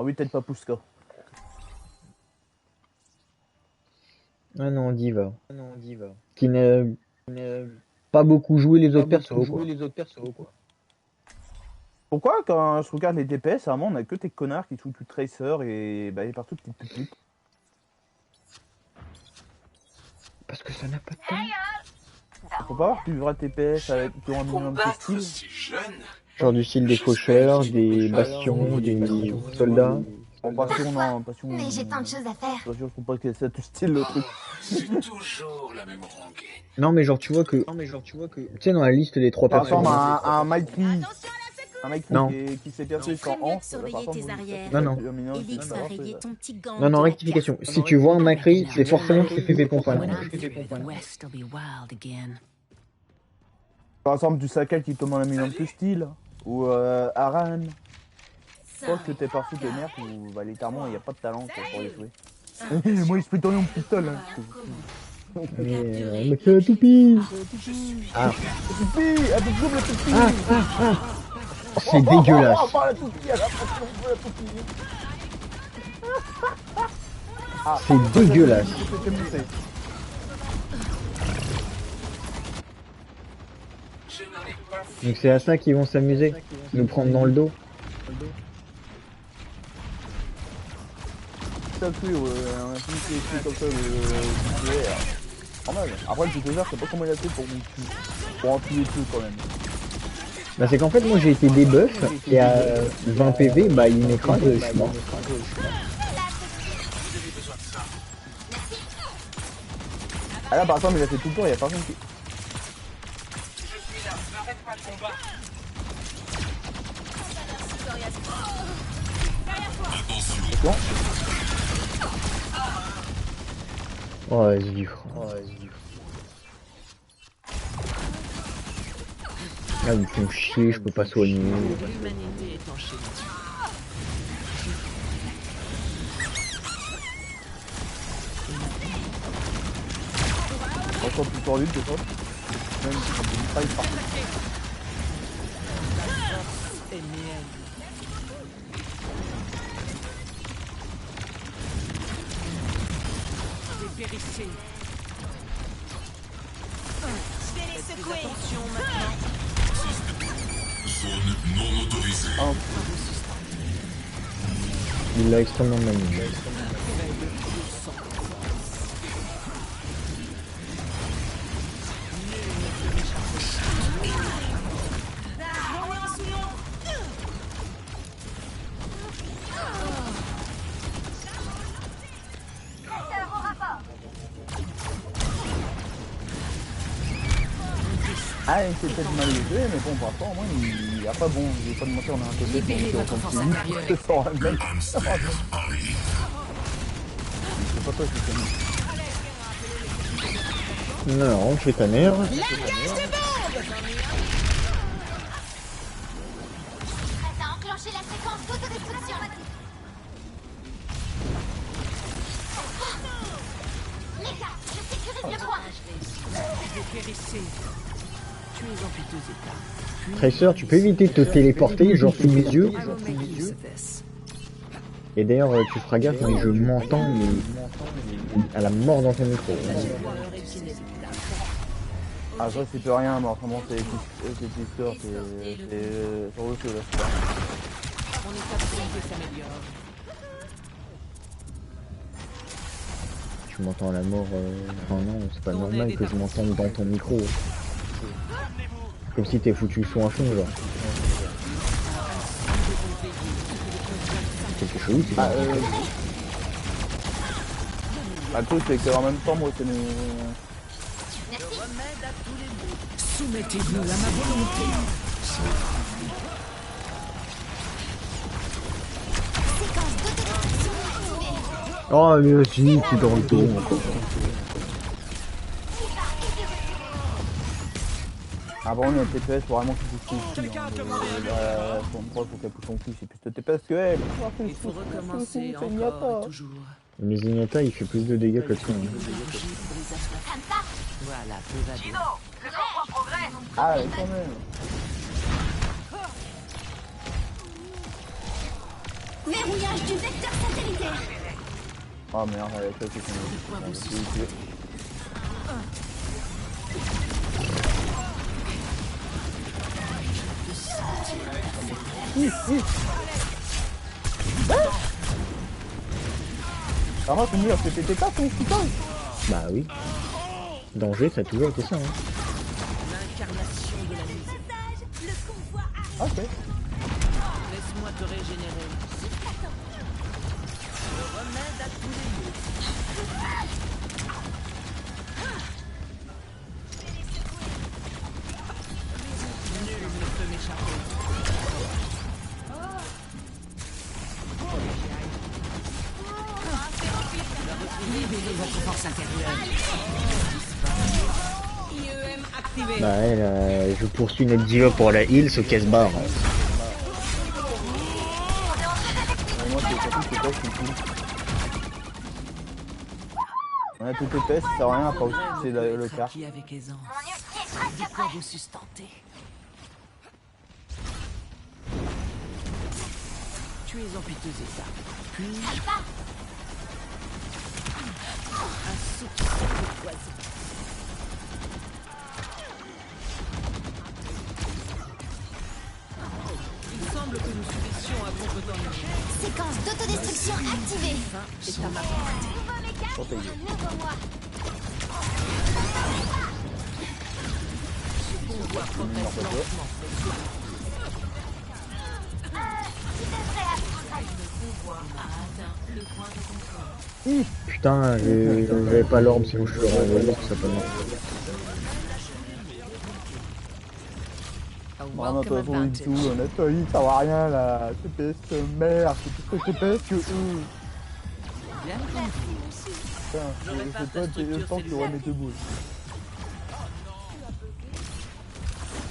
Ah oui, peut-être pas Pouska. Ah non, Diva. Qui n'a pas beaucoup joué les autres persos, quoi. Pourquoi quand je regarde les DPS, vraiment on a que tes connards qui jouent du Tracer et bah, partout petites putes. Parce que ça n'a pas de temps. Faut pas avoir plus vrai TPS avec qui ont un minimum de style. Si jeune. Genre du style des faucheurs, des bastions, des soldats. En passion, non, passion. Mais j'ai tant de choses à faire. Bien sûr, je comprends que c'est du style le truc. C'est toujours la même rengaine. Non mais genre tu vois que... Tu sais dans la liste des 3 Par persos... exemple, un Mikey. Un mec Non. qui s'est percé Tu ferais sans mieux de hanche, surveiller par contre, tes arrières. Non. Elix va rayer ton petit gant. Non, de la rectification. carte. Si tu vois un Macri, c'est forcément qu'il fait pompe à When la I'm through, the West will be wild again. Par exemple, du Sakai qui demande un minimum de style. Ou Aran. Je pense que t'es partout de merde où bah, littéralement il n'y a pas de talent quoi, pour les jouer. Moi il se peut tourner mon pistolet. Mais c'est la toupie. Ah, Toupie, elle te double la toupie. c'est dégueulasse. Oh, la toupie, elle a pas la toupie. C'est dégueulasse. Donc c'est à ça qu'ils vont s'amuser, nous prendre dans le dos. Ça cru, un film qui est écrit comme ça, pas mal. Après le tuteur, je sais pas comment il a fait pour en tuer tout quand même. Bah c'est qu'en fait moi j'ai été debuff et à 20 PV bah il m'écrase, je suis mort. Ah là par exemple il a fait tout le tour, il y a personne qui... Attention. Oh vas-y. Ah ils me font chier, je peux pas soigner. L'humanité est en chimie. Encore plus tordu que ça. Même si on pas il part. Dépérissez. Je vais les secouer. Attention maintenant. Zone non autorisée. Il l'a extrêmement manié. Ah, il s'est peut-être mal joué, mais bon, pour l'instant, au moins, il a pas bon. Je vais pas te mentir, on a un côté Libérez votre force intérieure. c'est sans un mec. Hamster arrive. C'est pas toi qui t'ai mis. Non, rentre chez ta mère. Prête à enclencher la séquence d'autodestruction. Mecha, je sécurise le point. Dépérissez. Tu es en piteux état. Tracer, tu peux éviter de te téléporter, genre sous mes yeux. Et d'ailleurs, tu feras gaffe, mais je m'entends mais à la mort dans ton micro. Ah, ça, c'est plus rien, mais autrement, c'est Twister, c'est sur le feu, là, c'est pas. Mon état de santé s'améliore. Tu m'entends à la mort. Enfin non, c'est pas normal que je m'entende dans ton micro. Comme si t'es foutu le son à fond, genre. Quelque chose, c'est Ah, le truc, c'est qu'en même temps, moi, c'est le... Soumettez-vous à ma volonté. Oh mais vas-y, tu dans le dos encore. Ah bon, on a un TPS, faut vraiment qu'il pousse son cul. La son prof, faut qu'elle pousse son cul, c'est plus de TPS que elle. Il faut recommencer encore et toujours. Mais Zenyatta il fait plus de dégâts que le tien. Voilà. Voilà, peu va bien. Chino, le convoi progresse. Ah, quand même. Verrouillage du vecteur satellitaire. Oh merde, ça c'est fini. Ah, moi, c'est mieux, c'est PTK, ton putain. Bah oui. Danger, ça a toujours été ça. Hein. L'incarnation de la musique. Le convoi arrive. Ok. Laisse-moi te régénérer. Le remède à tous les maux. Nul ne peut m'échapper. Libérez votre force intérieure. IEM activé. Bah elle, je poursuis notre diva pour la heal, ce qu'elle se barre. Moi, c'est surtout que toi, c'est cool. On a tout TPS, ça sert à rien à pas c'est le cas. Qui avec aisance. De quoi vous sustenter. Tu es en piteux état. Puis-je un soupçon de poison. Il semble que nous subissions un contre-temps numérique. Séquence d'autodestruction activée. C'est à ma portée. Nouveau méca, nouveau moi. Convoi progresse lentement. Le convoi a atteint le point de contrôle. Putain, j'avais pas l'orbe, sinon je l'aurais envoyé tout simplement. A Vraiment, toi, welcome ton advantage. tout, Nathalie, ça va rien là. TPS merde, c'est plus que TPS que eux. Bien entendu. Putain, je pense que tu aurais mis deux boules.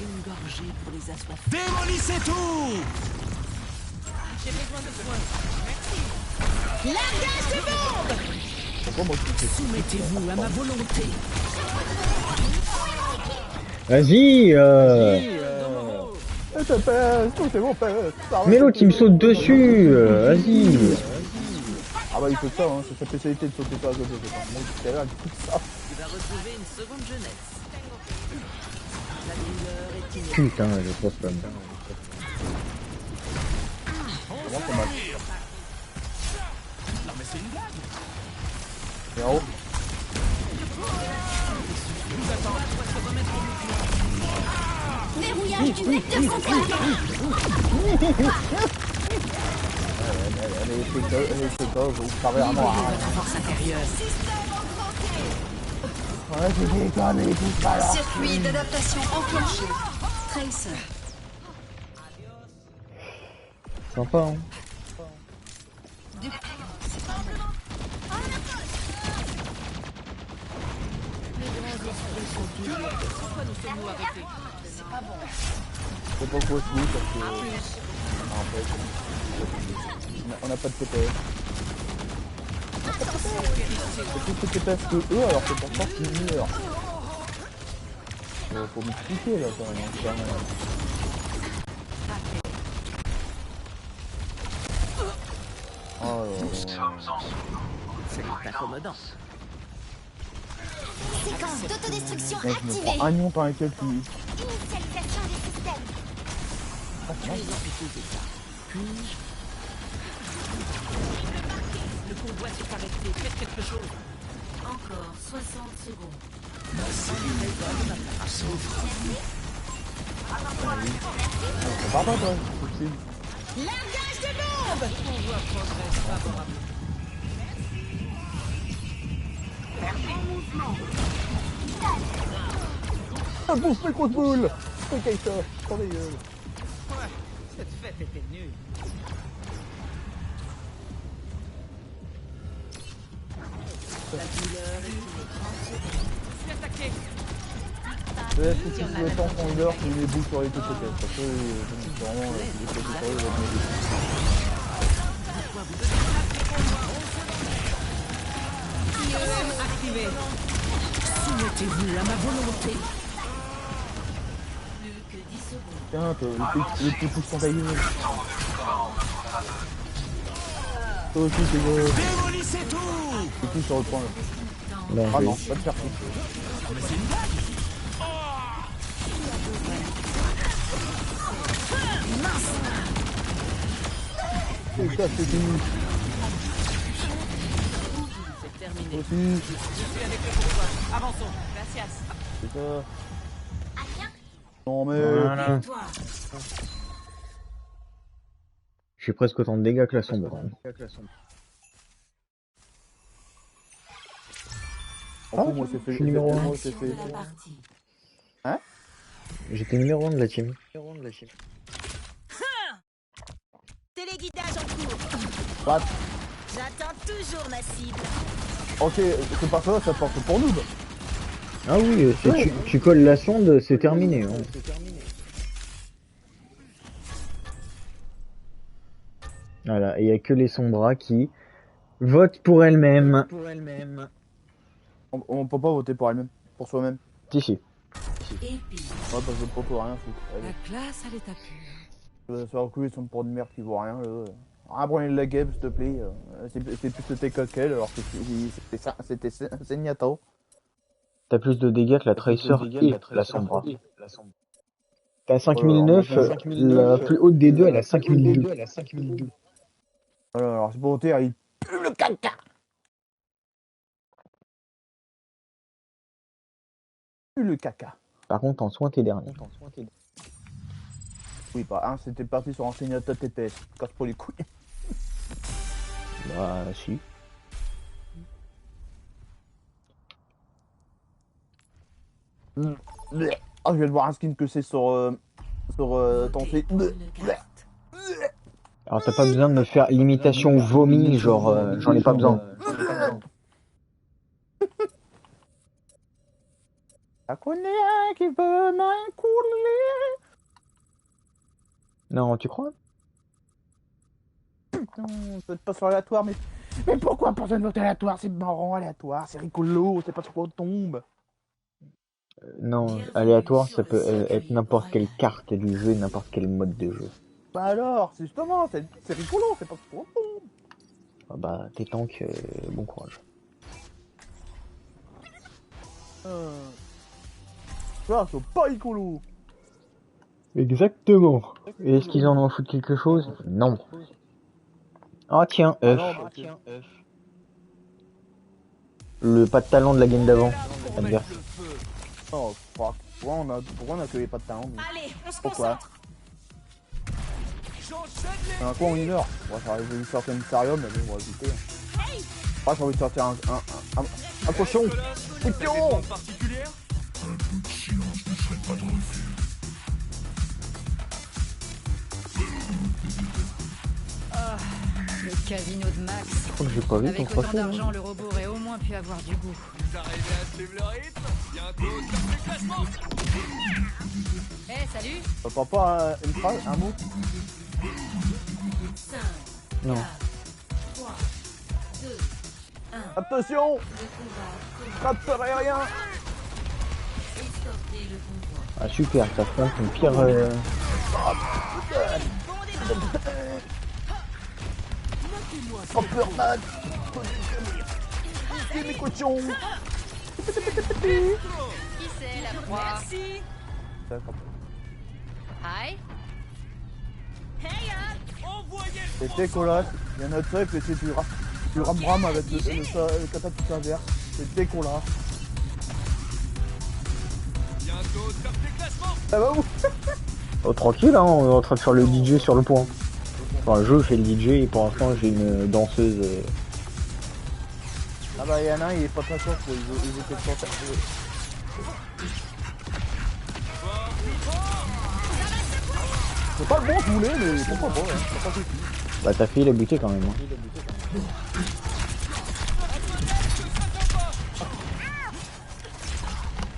Une gorgée pour les assoiffés. Démolissez tout! J'ai besoin de soins. Pourquoi moi je fais Soumettez-vous à ma volonté. Vas-y, TPS, oh, c'est bon, TPS. mais l'autre il me saute dessus, vas-y. Ah bah il fait ça, hein, c'est sa spécialité de sauter pas à côté, c'est pas. Moi tout à l'heure, il fait ça. Tu vas retrouver une seconde jeunesse. La douleur est inébranlable. Putain, je crois pas. Comment ça marche? Non mais c'est une blague! Et en haut. Verrouillage du vecteur satellitaire. Elle est séquence, vous savez vraiment rien. Votre force intérieure. Ouais, je déconne, tout ça là. Circuit d'adaptation enclenché. Tracer. Sympa, hein. C'est pas quoi ce parce que... Ah, en fait, on n'a pas de TPS. C'est plus de TPS que eux, alors que pourtant c'est meilleur. Faut m'expliquer là quand même. Oh là là. C'est accommodant. Séquence d'autodestruction Mec, je me activée. prends un lion par lequel tu... Initialisation des systèmes. Tu es en piteux état. Puis-je le convoi s'est arrêté. Faites quelque chose. Encore 60 secondes. Pardon toi, c'est possible. Largage de bombe. Le convoi progresse favorablement. Ah bon, c'est grosse boule. C'est quelque chose, prends les gueules. Ouais, cette fête était nulle. La douleur est inébranlable. Je suis attaqué. Si le temps qu'on meurt, c'est les boules sur les côtés. Parce que vraiment, les côtés sur eux, ils vont IEM activé. Soumettez-vous à ma volonté. Plus que 10 secondes. Tiens, le petit pouce taillé. Toi aussi, t'es gros. Démolissez tout. C'est qui sur le point là? Bon, Ah oui. non, pas de faire tout. Mais c'est une blague. C'est ça, c'est fini. C'est terminé. Aussi, Je suis avec le pouvoir. Avançons. Gracias. c'est ça. Non mais... Voilà. Victoire. J'ai presque autant de dégâts que la sombre. En gros, moi c'est fait... je suis numéro un. Moi c'est fait... De la partie. J'étais numéro 1 de la team. Téléguidage en cours. What? J'attends toujours ma cible. Ok, c'est pas ça porte pour nous. Ah oui, tu colles la sonde, c'est terminé. Hein. Voilà, et il n'y a que les sombras qui votent pour elles-mêmes. On peut pas voter pour elle-même, pour soi-même. Si. Ouais, parce que le poteau rien foutre. La classe à l'état pur. Sur le coup, ils sont pour de merde qui vaut rien. Ah, prenez la game, s'il te plaît. C'est plus de tes coquelles, alors que c'était Zenyatta. T'as plus de dégâts que la Tracer et la sombra. T'as 5009, la plus haute des deux, elle a 5002. Voilà, alors c'est pour voter, il pue le caca. Pue le caca. Par contre, en soin, t'es dernier. Oui, bah, hein, c'était parti sur un Zenyatta TPS. Casse pas les couilles. Bah, si. Ah, je viens de voir un skin que c'est sur ton site. Alors, t'as pas besoin de me faire l'imitation vomi, genre, j'en ai pas besoin. Ça connaît un qui veut m'encouler. Non, tu crois? Putain, ça peut pas sur aléatoire, mais pourquoi personne vote aléatoire? C'est marrant, aléatoire, c'est rigolo, c'est pas sur quoi on tombe. Non, aléatoire, ça peut être n'importe quelle carte du jeu, n'importe quel mode de jeu. Bah alors, c'est justement, c'est rigolo, c'est pas sur quoi on tombe. Ah bah, t'es tank, bon courage. Ça, c'est pas rigolo. Exactement. Et est-ce qu'ils en ont foutu quelque chose? Non. Ah tiens, F. Le pas de talent de la game d'avant. Adverse. Oh fuck, pourquoi on accueillait pas de talent? Allez, on se Pourquoi? concentre. C'est un con en une heure. Moi j'aurais voulu sortir un Mysterium, mais bon, on va éviter. Moi j'ai envie de sortir un cochon. Un pion. Un peu de silence ne serait pas de refus. Le casino de Max. Je crois que j'ai pas vu ton Avec autant trophée. d'argent, le robot aurait au moins pu avoir du goût. Vous arrivez à suivre le rythme. Bientôt, top du classement. Eh, salut. T'entends pas une phrase, un mot? 5, Non. 3, 2, 1. Attention, Le combat commence. rattraperai rien. Escortez le convoi. Ah super, ça prend une pire... Oh Purman. C'est mes cochons. Qui c'est la proie? Merci. Hi. Hey, C'était dégueulasse. Il y en a de ça, et puis c'est du ram avec le catapulte inverse. C'est dégueulasse. Bientôt, top du classement. Ça va où? Oh tranquille, hein, on est en train de faire le DJ sur le point. Enfin, je fais le DJ et pour l'instant j'ai une danseuse... Ah bah il y en a un, il est pas très fort, quoi. Ils étaient sur terre. C'est pas le bon que je voulais, mais pourquoi pas, hein. C'est pas souci. Bah ta fille l'a buté quand même. Hein.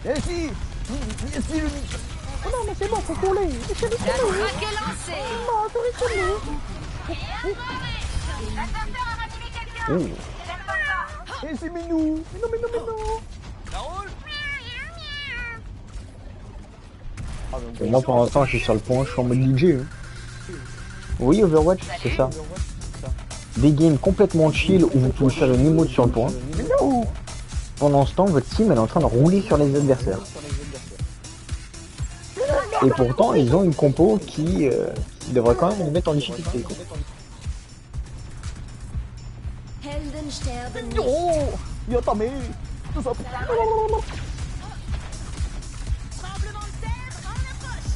Eh si! Eh si, le... Oh non, mais c'est bon, faut coller! La traque est lancée. Oh. Eh c'est Minou! Minou! La roue. Ah, donc, Et moi pour l'instant je suis sur le point, je suis en mode DJ. Hein. Oui, Overwatch, c'est ça. Des games complètement chill où vous pouvez faire une emote sur le point. Pendant ce temps, votre team elle est en train de rouler sur les adversaires. Et pourtant, ils ont une compo qui devrait quand même les mettre en difficulté. Quoi. Helden sterben nicht. Oh, yo también. Tout ça. Tremblement de terre en approche.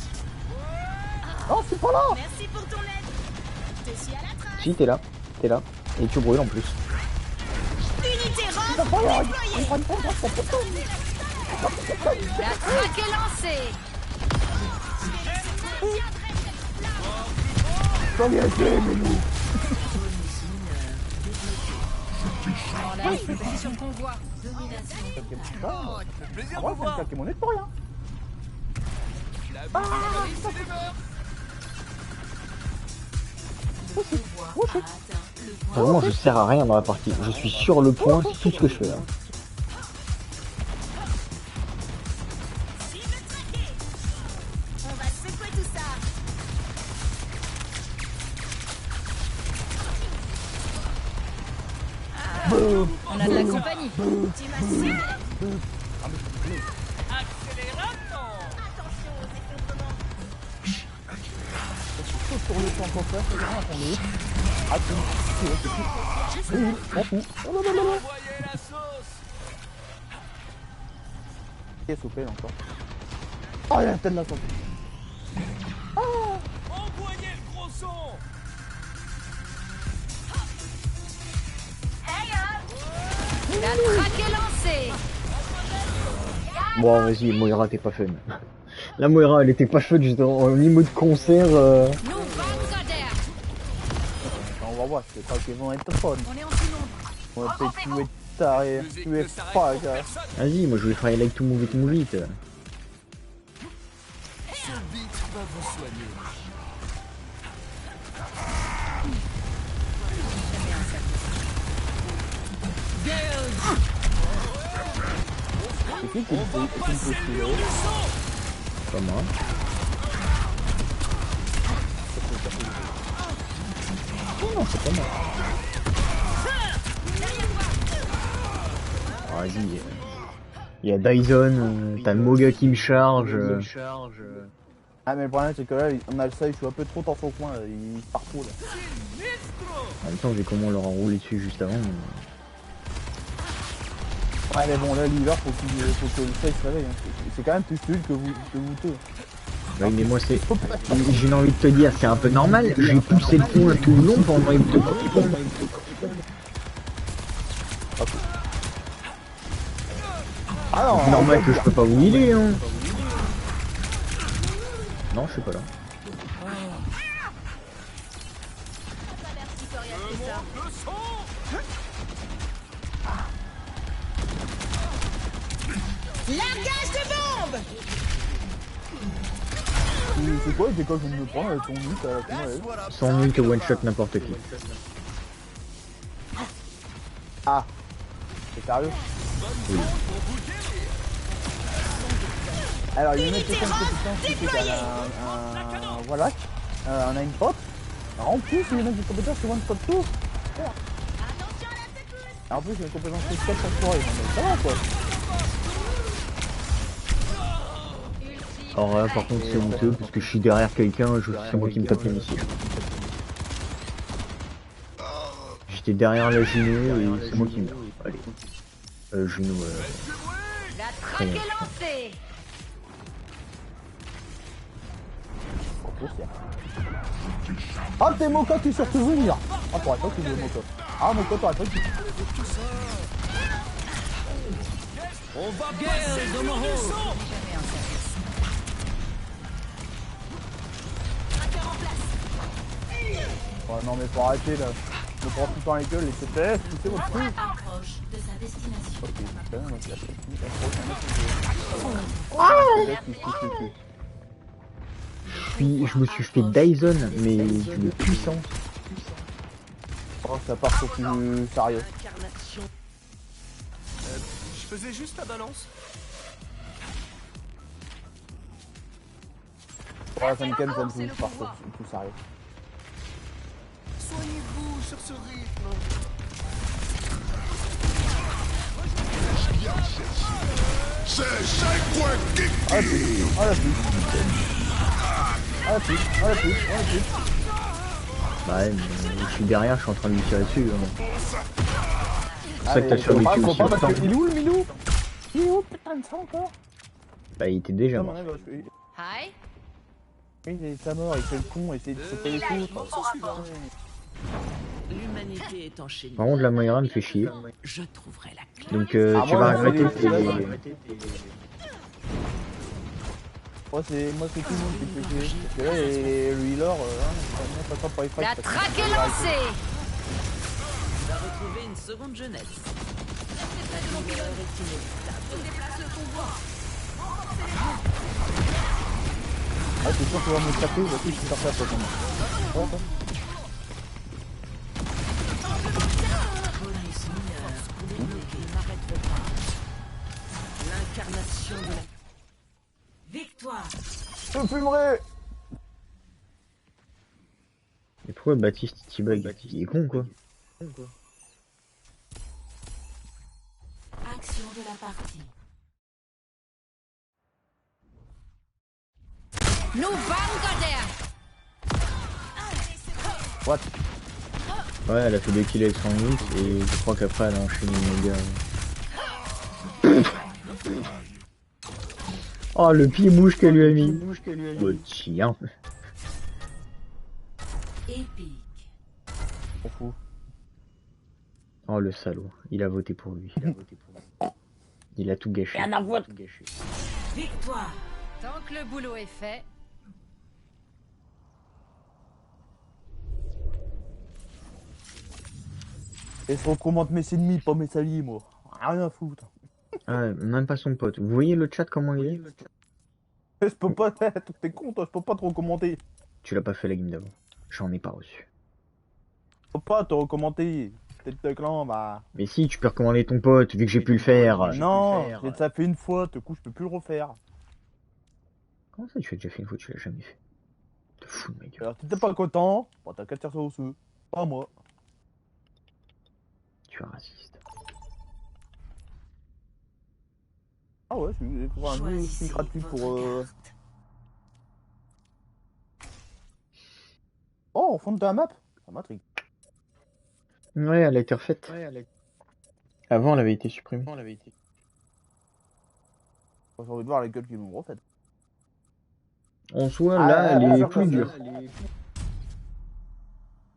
Oh, c'est pas là. Merci pour ton aide. Je suis à la trace. Si, t'es là, et tu brûles en plus. Unité rose déployée. La traque est lancée. T'en viens tuer, mais nous. Dans la position qu'on voit. Ah, Plaisir de ouais, vous c'est voir. un Pokémon pour rien. Vraiment, je sers à rien dans la partie. Je suis sur le point, c'est tout ce que je fais là. Cible traquée. On va secouer tout ça. On a de la compagnie. Tu m'as ciblé. Sur le champ qu'on fait, c'est rien, attendez. Attends, c'est oui, m'en fous. Oh non, non, non, non. Qu'est-ce qu'on fait encore? Oh, il y a peut-être la santé. Envoyez le gros son. La traque est lancée. Bon, vas-y, Moira, t'es pas fun. La Moira, elle était pas fun, j'étais en niveau de concert. Nous vamos à terre. On va voir, c'est pas qu'ils vont être fun. On est en sous-nombre. On va peut-être tuer taré, tuer pas, gars. Vas-y, moi je vais faire like to move it, move it. Ce beat va vous soigner. C'est qui me pousse là? Pas moi. Oh non, c'est pas moi. Oh, vas-y. Il y a Dyson, t'as le Moga qui me charge. Ah, mais le problème, c'est que là, on a le seuil, je suis un peu trop dans son coin, là. Il part trop là. En même temps, vu comment on leur a roulé dessus juste avant. Ouais, mais bon, là, l'hiver, faut que le seuil se réveille. Hein. C'est quand même plus fluide que vous deux. Ouais, mais moi c'est. J'ai envie de te dire, c'est un peu normal. J'ai poussé le point tout le long pendant une te Ah non, C'est normal que je peux pas vous healer, hein. Non, je suis pas là. Largage de bombe. c'est quoi que je me prends avec ton but à la fin? Sans nul que one shot n'importe qui. Ah, c'est sérieux? Oui. Alors, il y a une autre question de compétence qui fait qu'elle a un voilà, on a une pote. Alors, en plus, il y a une autre compétence qui one shot tout. En plus, il y a une compétence spéciale sur soirée. Ça va quoi? Alors là, par contre, c'est honteux parce que je suis derrière quelqu'un, c'est moi qui me tape les missiles. J'étais derrière la Juno et c'est moi qui me. Allez. Juno. La traque est lancée. Ah, t'es Moka qui est sur te venir. Ah, t'aurais pas qu'il est Moka. Ah, Moka, t'aurais pas qu'il. On va passer le son. Ouais, non, mais faut arrêter là. Me prends tout le temps les gueules, les CPS, poussez votre truc. Approche de sa destination. Ok, putain, donc il y a pas de Je me suis fait Dyson, mais d'une puissance. Oh, ça part sur plus sérieux. Je faisais juste la balance. Ouais, ça me calme, ça me touche partout, tout ça arrive. Soignez-vous sur ce rythme. C'est 5 points kick. Ah la pute, ah la pute. Ah la pute, ah la pute, ah la pute. Bah ouais, mais je suis derrière, je suis en train de lui tirer dessus. C'est pour ça que t'as survécu aussi Faut pas longtemps. parce que... Il est où le Milou? Il est où putain de sang encore? Bah il était déjà mort. Hi. Oui, il est sa mort, il fait le con, il essaie de sauter les coups. L'humanité est enchaînée. Par contre la Moira me fait chier. Je trouverai la clé. Donc Ah, tu moi, vas regretter c'est les- tes... Moi c'est tout le monde qui fait chier. Parce que là, le healer, ça passe par les La fights. traque est lancée. Tu vas retrouver une seconde jeunesse. Ah, c'est sûr que tu vas me taper, bah si, je suis sorti à toi quand même. Oh, attends. Police mineure pour débloquer. N'arrête pas. L'incarnation de la victoire. Je peux plus mourir. Mais pourquoi Baptiste il bug? Il est con quoi. Action de la partie. Nous Vanguarder. What? Ouais, elle a fait 2 kills avec son ult et je crois qu'après elle a enchaîné une méga. Oh le pied mouche qu'elle lui a mis. Oh tiens. Épique. On fout. Oh le salaud, il a voté pour lui. Il a tout gâché. Victoire. Tant que le boulot est fait. Et je recommande mes ennemis, pas mes alliés, moi. Rien à foutre. Ah, même pas son pote. Vous voyez le chat comment il est? Je peux pas, t'es con toi, je peux pas te recommander. Tu l'as pas fait la game d'avant. J'en ai pas reçu. Je peux pas te recommander. Tête de clan, bah... Mais si, tu peux recommander ton pote, vu que j'ai pu le faire. Non, ça fait une fois, du coup je peux plus le refaire. Comment ça, tu as déjà fait une fois, tu l'as jamais fait? Te fous de ma gueule. Alors si t'es pas content, bon, t'as qu'à tirer ça au sous. Pas moi. Tu es raciste. Ah ouais, c'est pour un jeu aussi gratuit pour... Oh, au fond de la map. Ça m'intrigue. Ouais, elle a été refaite. Avant, elle avait été supprimée. J'ai envie de voir les gueules qui l'ont refaite. En soi, là, elle est plus dure.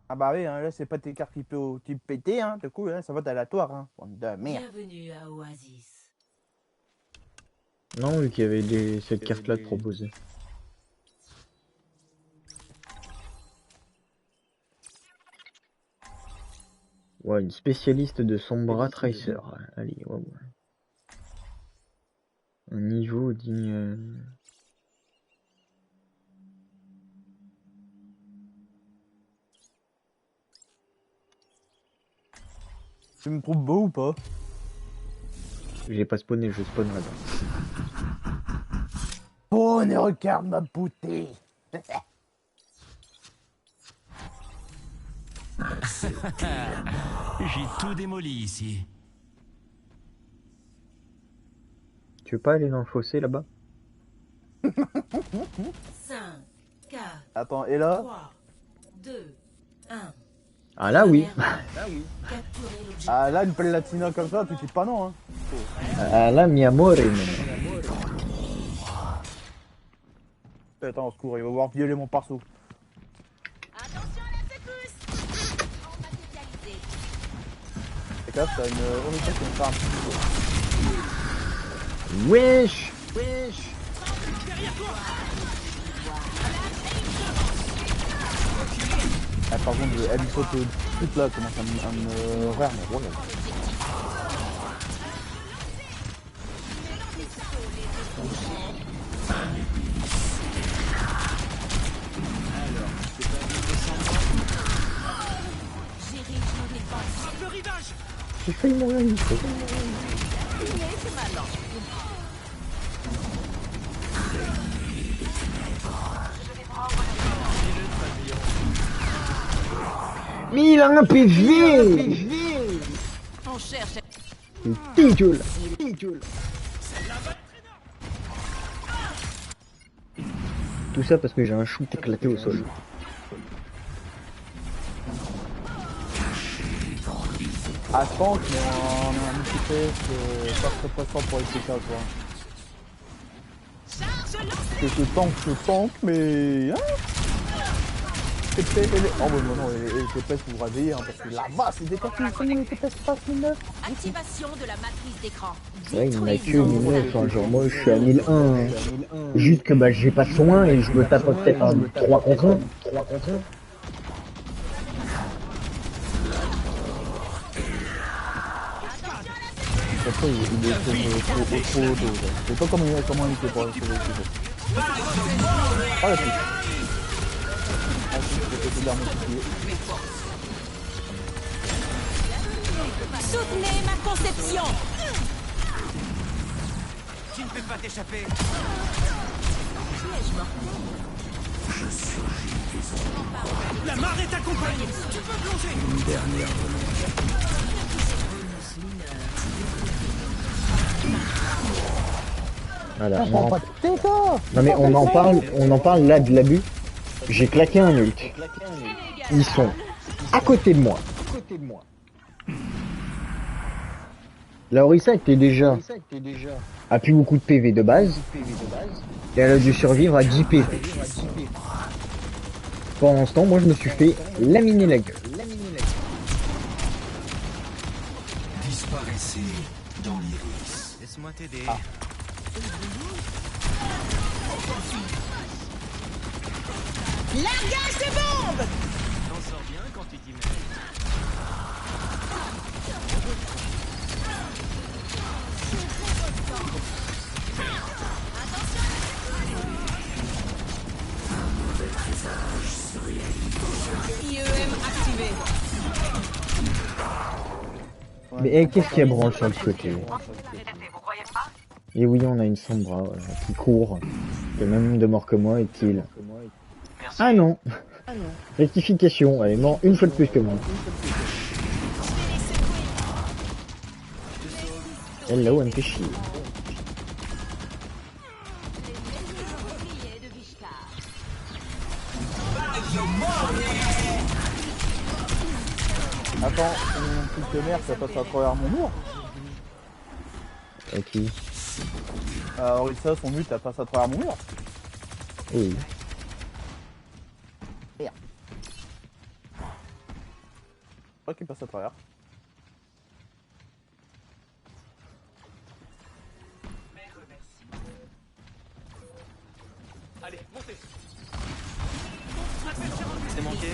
Ah bah oui, hein, là c'est pas tes cartes qui peuvent péter, hein, du coup, hein, ça va être aléatoire, hein. Bande de merde. Bienvenue à Oasis. Non, vu qu'il y avait cette carte-là de proposer. Ouais, une spécialiste de Sombra Tracer. Allez, ouais. Un niveau digne... Tu me trouves beau ou pas? J'ai pas spawné, je spawnerai pas. Oh, ne regarde ma beauté. J'ai tout démoli ici. Tu veux pas aller dans le fossé là-bas? 5, 4, Attends, et là? 3, 2, 1. Ah là oui. Capturez l'objectif. Ah là, une pelle latina comme ça, tu dis pas non, hein. Ah là, mi amore. Attends, au secours, il va voir violer mon parceau. Attention à la secousse. On va spécialiser. Et là, t'as une Orita qui me fait un petit peu. Wesh. Ah, par contre, elle me saute toute là, commence à me rire, mais voilà. J'ai failli mourir une fois. Mais il a un PV. On cherche. C'est dégueulasse. Tout ça parce que j'ai un shoot éclaté au sol. Ah, tank, mais on a un multi-test pas très fort pour les TK, quoi. Que ce tank, mais... Hein oh, bah non, les TPS vous réveillez, hein, parce que là-bas, c'est des cartes qui les TPS passent 1009. Activation de la matrice d'écran. Ouais, il n'y en a que 1009, hein, genre moi je suis à 1001. Hein. Juste que bah j'ai pas de soin et je me tape peut-être un 3 contre 1. Après, il est trop haut. Je sais pas comment il était pour sauver le sujet. Ah, la touche. Soutenez ma conception. Tu ne peux pas t'échapper. La marée t'accompagne. Tu peux plonger. Une dernière Voilà. Non mais on en parle là de l'abus. J'ai claqué un ult. Ils sont à côté de moi. La Orisa était déjà a plus beaucoup de PV de base et elle a dû survivre à 10 PV. Pendant ce temps, moi je me suis fait laminer la gueule. Disparaissez dans l'iris. Laisse-moi t'aider. Largage de bombe. T'en sors bien quand tu t'y mets. IEM activé. Mais qu'est-ce qu'il y a branle sur le côté? Vous croyez pas? Et oui, on a une Sombra qui court, qui a le même nombre de morts que moi et kill. Ah non. Rectification, elle est morte une fois de plus que moi. Hello, elle me fait chier. Attends, une petite merde, ça passe à travers mon mur. Ok. Orisa, son but, ça passe à travers mon mur. Oui. Merde. Ok, il passe à travers. Allez, montez. C'est manqué.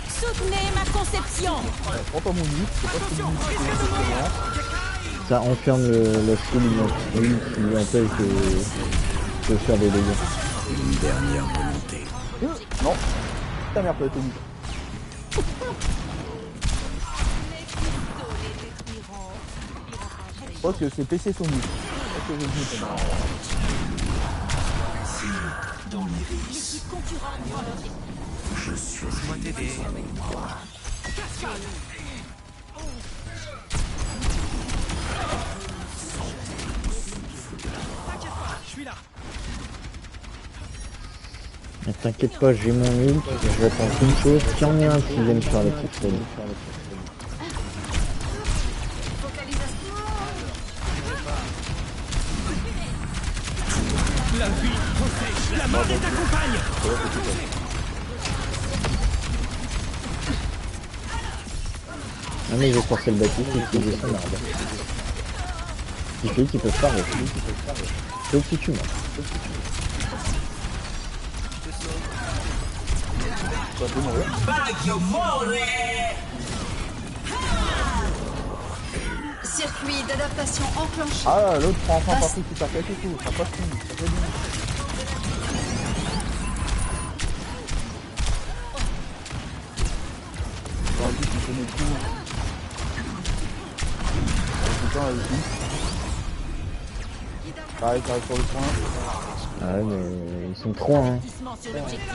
Soutenez ma conception. Prends pas mon lit, c'est pas ce que Ça enferme le skill qui lui empêche de faire des dégâts. Une dernière volonté. Non. Ta mère peut être mise. Je pense que c'est PC son lit. Dans l'iris. Je suis. Laisse-moi t'aider. Je suis là. Ne t'inquiète pas, j'ai mon ult, je vais attendre une chose, qu'il y en ait un qui vienne faire la petite folie. La vie protège. La marée t'accompagne. Ah mais ils ont forcé le bâtiment et utiliser son arbre. Ce qui fait qu'ils peuvent pas rusher. Sauf si tu meurs. Circuit d'adaptation enclenché. Ah, l'autre prend enfin partie qui t'attaque et tout. Ça passe fini, ça fait bien. J'aurais dit qu'il connaît tout. Putain, vas-y. Pareil, ça arrive sur le point. Ah ouais, mais ils sont 3 hein. Sur l'objectif.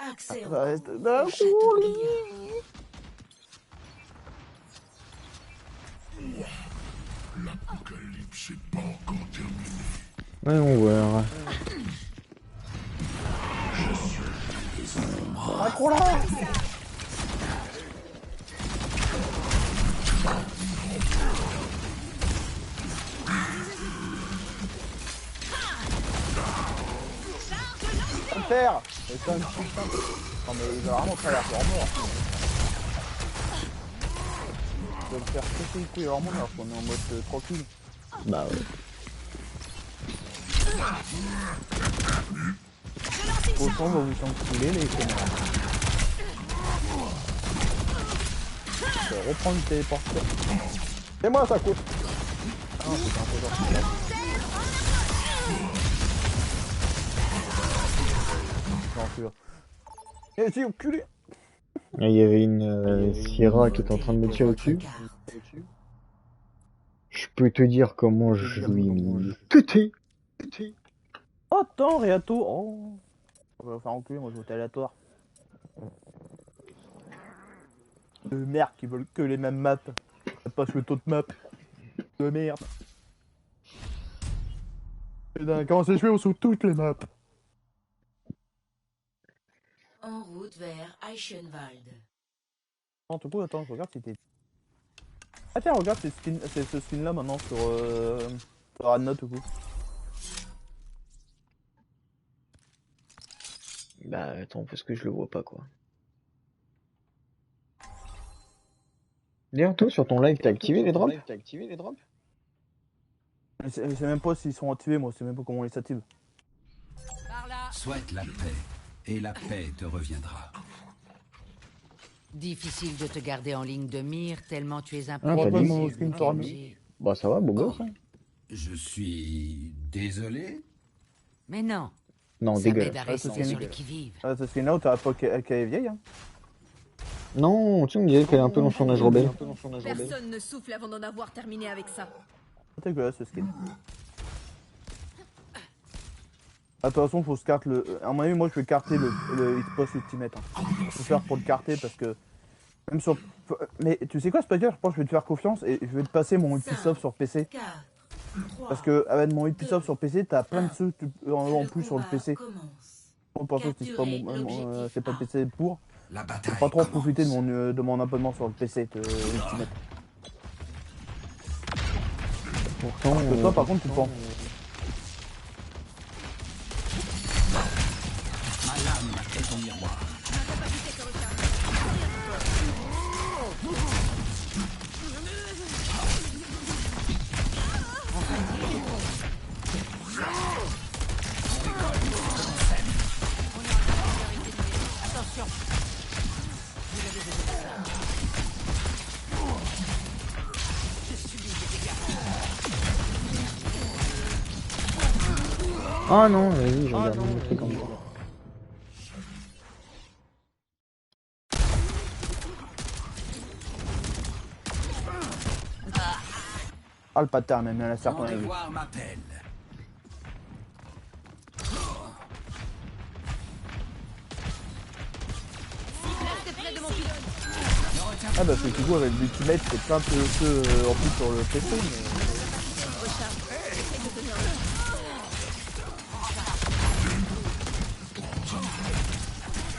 Accès au Reste cours d'un au château coup, Billard. L'apocalypse n'est pas encore terminé. Voyons voir. Macron-là. Pas le faire. C'est quand même plus simple. Non mais il va vraiment traverser leur mort. Il va me faire casser les couilles leur mort alors qu'on est en mode tranquille. Bah ouais. Autant va vous enculer les connards. Je vais reprendre le téléporteur. C'est moi ça coûte. Ah non c'est un peu genre. J'en suis là. Et si enculé. Il y avait une Sierra qui était en train de me tirer dessus. Je peux te dire comment je lui ai mis pété. Oh attends, Réato. Oh. On va faire enculer, moi je vote aléatoire. De merde qui veulent que les mêmes maps. Pas jouer d'autres maps. De merde. Putain, quand c'est joué, on joue toutes les maps. En route vers Eichenwald. En tout cas, attends, je regarde si t'es. Ah tiens, regarde c'est ce skin là maintenant sur Anna tout coup. Bah attends, parce que je le vois pas quoi. D'ailleurs, toi sur ton live, t'as activé les drops? Je sais même pas s'ils sont activés, moi, je sais même pas comment on les active. Par là. Souhaite la paix, et la paix te reviendra. Difficile de te garder en ligne de mire tellement tu es Ah, impliqué. t'as dit mon screen sur Ami. Bah ça va, beau gosse. Hein. Je suis désolé. Mais non, Non, ça dégueulasse. m'aide à Ah, c'est rester sur fini. le qui-vive. Ah, ce skin là où t'as la peau qui est vieille, hein. Non, tu me disais qu'elle est un peu dans son âge rebelle. Personne ne souffle avant d'en avoir terminé avec ça. C'est dégueulasse ce skin. Ah, de toute façon, faut se carte le. À mon avis, moi je vais carter le Xbox Ultimate. Hein. Je vais faire pour le carter parce que. Même sur. Mais tu sais quoi, Spider? Je pense que je vais te faire confiance et je vais te passer mon Ubisoft sur PC. 4, 3, Parce que avec mon Ubisoft sur PC, t'as plein de trucs en plus sur le PC. commence. Bon, par contre, c'est pas c'est pas le PC pour. La Faut bataille pas trop commence. profiter de mon abonnement sur le PC de Ultimate. Pourtant, Parce que toi, par contre, tu prends. Ma lame est ton miroir. Ah non, vas-y, je regarde mon truc encore. Ah, le pattern, même la serpent. Mon devoir m'appelle. Restez près de mon pylône. Ah, bah, c'est que du coup, avec l'Ultimate, c'est plein de jeux en plus sur le PC, mais.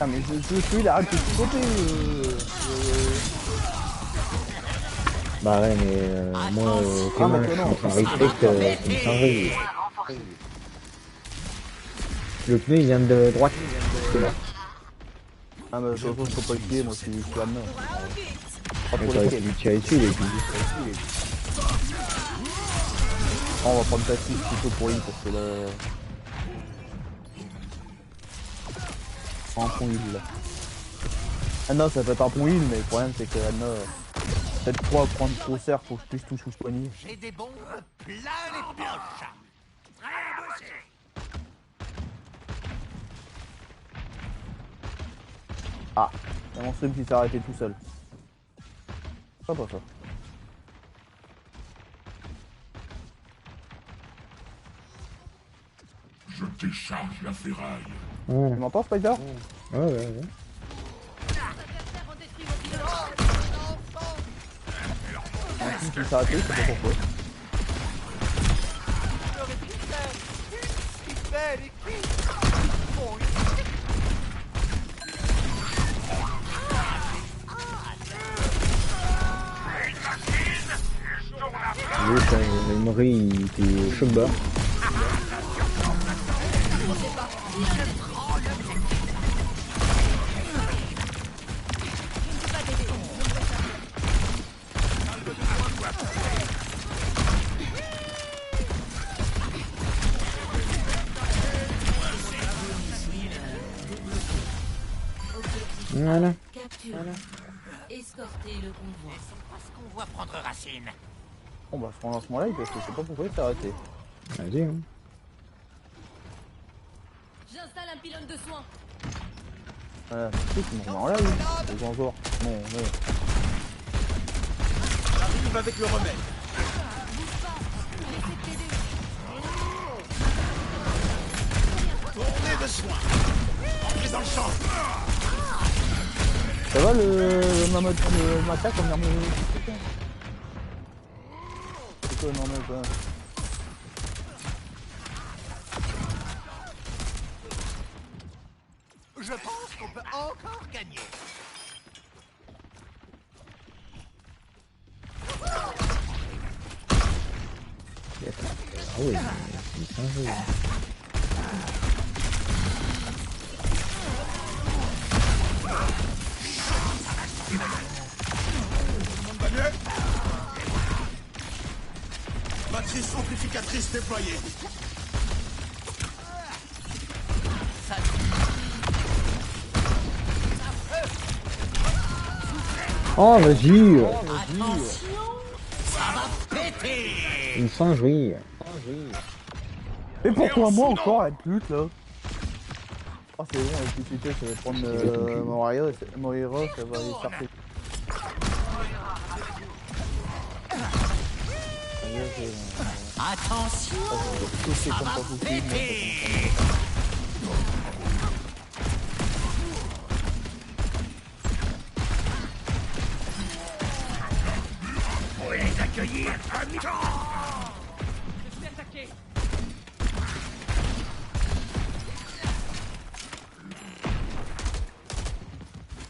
Ah, mais je suis, il arrête de se côté. Bah ouais, mais moi, comment je suis en train de respect, ça me change. Le pneu il vient de droite. Ah, bah, de toute façon, faut pas le pied, moi, je suis à main. Pas Mais pour t'aurais les pu pieds. lui tirer dessus, il est plus. On va prendre tactique plutôt pour lui parce que là. Un pont heal là. Anna ça peut être un pont heal mais le problème c'est que Anna peut-être trop à prendre trop serre pour que je puisse toucher au poignet. J'ai des bombes plein les pioches. Très bossé. Ah, il y a mon stream qui s'est arrêté tout seul. Pas ça. Je décharge la ferraille. Ouais. Tu m'entends, Spider? Ouais, ouais, ouais. Un film qui s'est raté, je sais pas pourquoi. Oui, ça, Emery, il était au choc bas. Voilà. Capture. Escorter le convoi. Parce qu'on voit prendre racine. Bon bah je relance mon live parce que je sais pas pourquoi il s'est arrêté. Vas-y, hein. J'installe un pylône de soins. Voilà, tu sais qu'ils me remet en live, les encore. Non, ouais. J'arrive avec le remède. Tournée de soins. Entrez dans le champ. Ça va le macaque comme arme? C'est quoi non mais quoi? Je pense qu'on peut encore gagner. Ah oui, c'est un jeu. Matrice amplificatrice déployée. Oh, vas-y. Ça va péter. Une singerie. Et pourquoi moi encore la pute là? Oh c'est bon, avec l'utilité, ça va prendre mon héros, ça va aller chercher. Attention, ça va péter. Pour les accueillir à mi-temps. Je suis attaqué.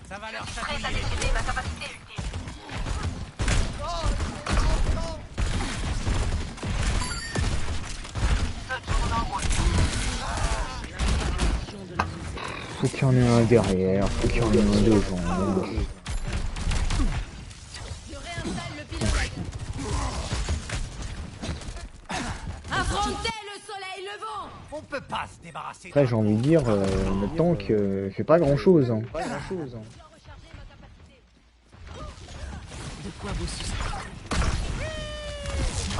Ça va leur Prête à chatouiller. décider ma capacité ultime. Feu tourne en route. Faut qu'il y en ait un derrière, faut qu'il y en ait un devant. Je réinstalle le pilote. Affrontez le soleil levant. On peut pas se débarrasser. Après, j'ai envie de dire, le tank fait pas grand chose. Hein. De quoi vous suspectez?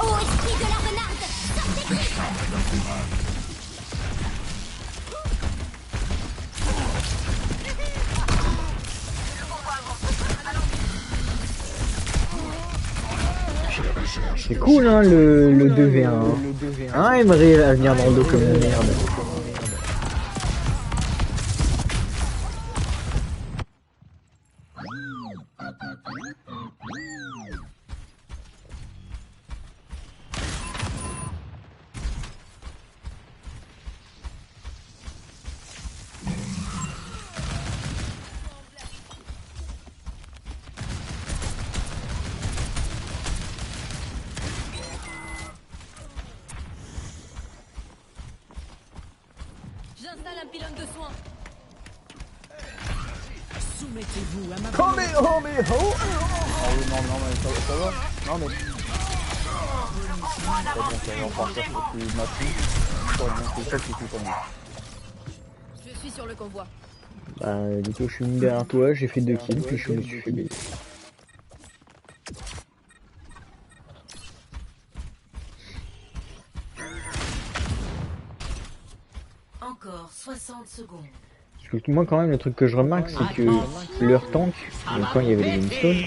Oh, esprit de la renarde, sortez! C'est cool, hein, le 2v1. Hein, Emery va venir dans le dos comme une merde. J'installe un pylône de soins. Soumettez-vous à ma Oh mais oh mais oh. Ah oui non non mais ça va. Non mais. C'est bon, ça va repartir parce que ma fille. C'est ça qui fait pour moi. Je suis sur le convoi. Bah, du coup, je suis venu derrière toi, j'ai fait 2 kills, puis je me suis fait baiser. Encore 60 secondes. Parce que moi, quand même, le truc que je remarque, c'est que leur tank, donc quand il y avait les Winstone,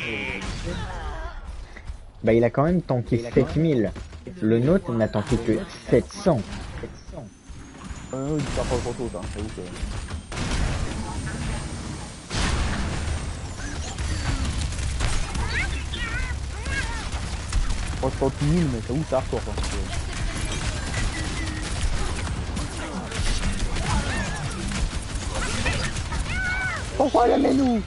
bah, il a quand même tanké 7000. Le nôtre n'a tanké que 700. Il sert pas trop tôt, ça, j'avoue que... Moi je continue, mais j'avoue ça hardcore quoi. Pourquoi la mets-nous?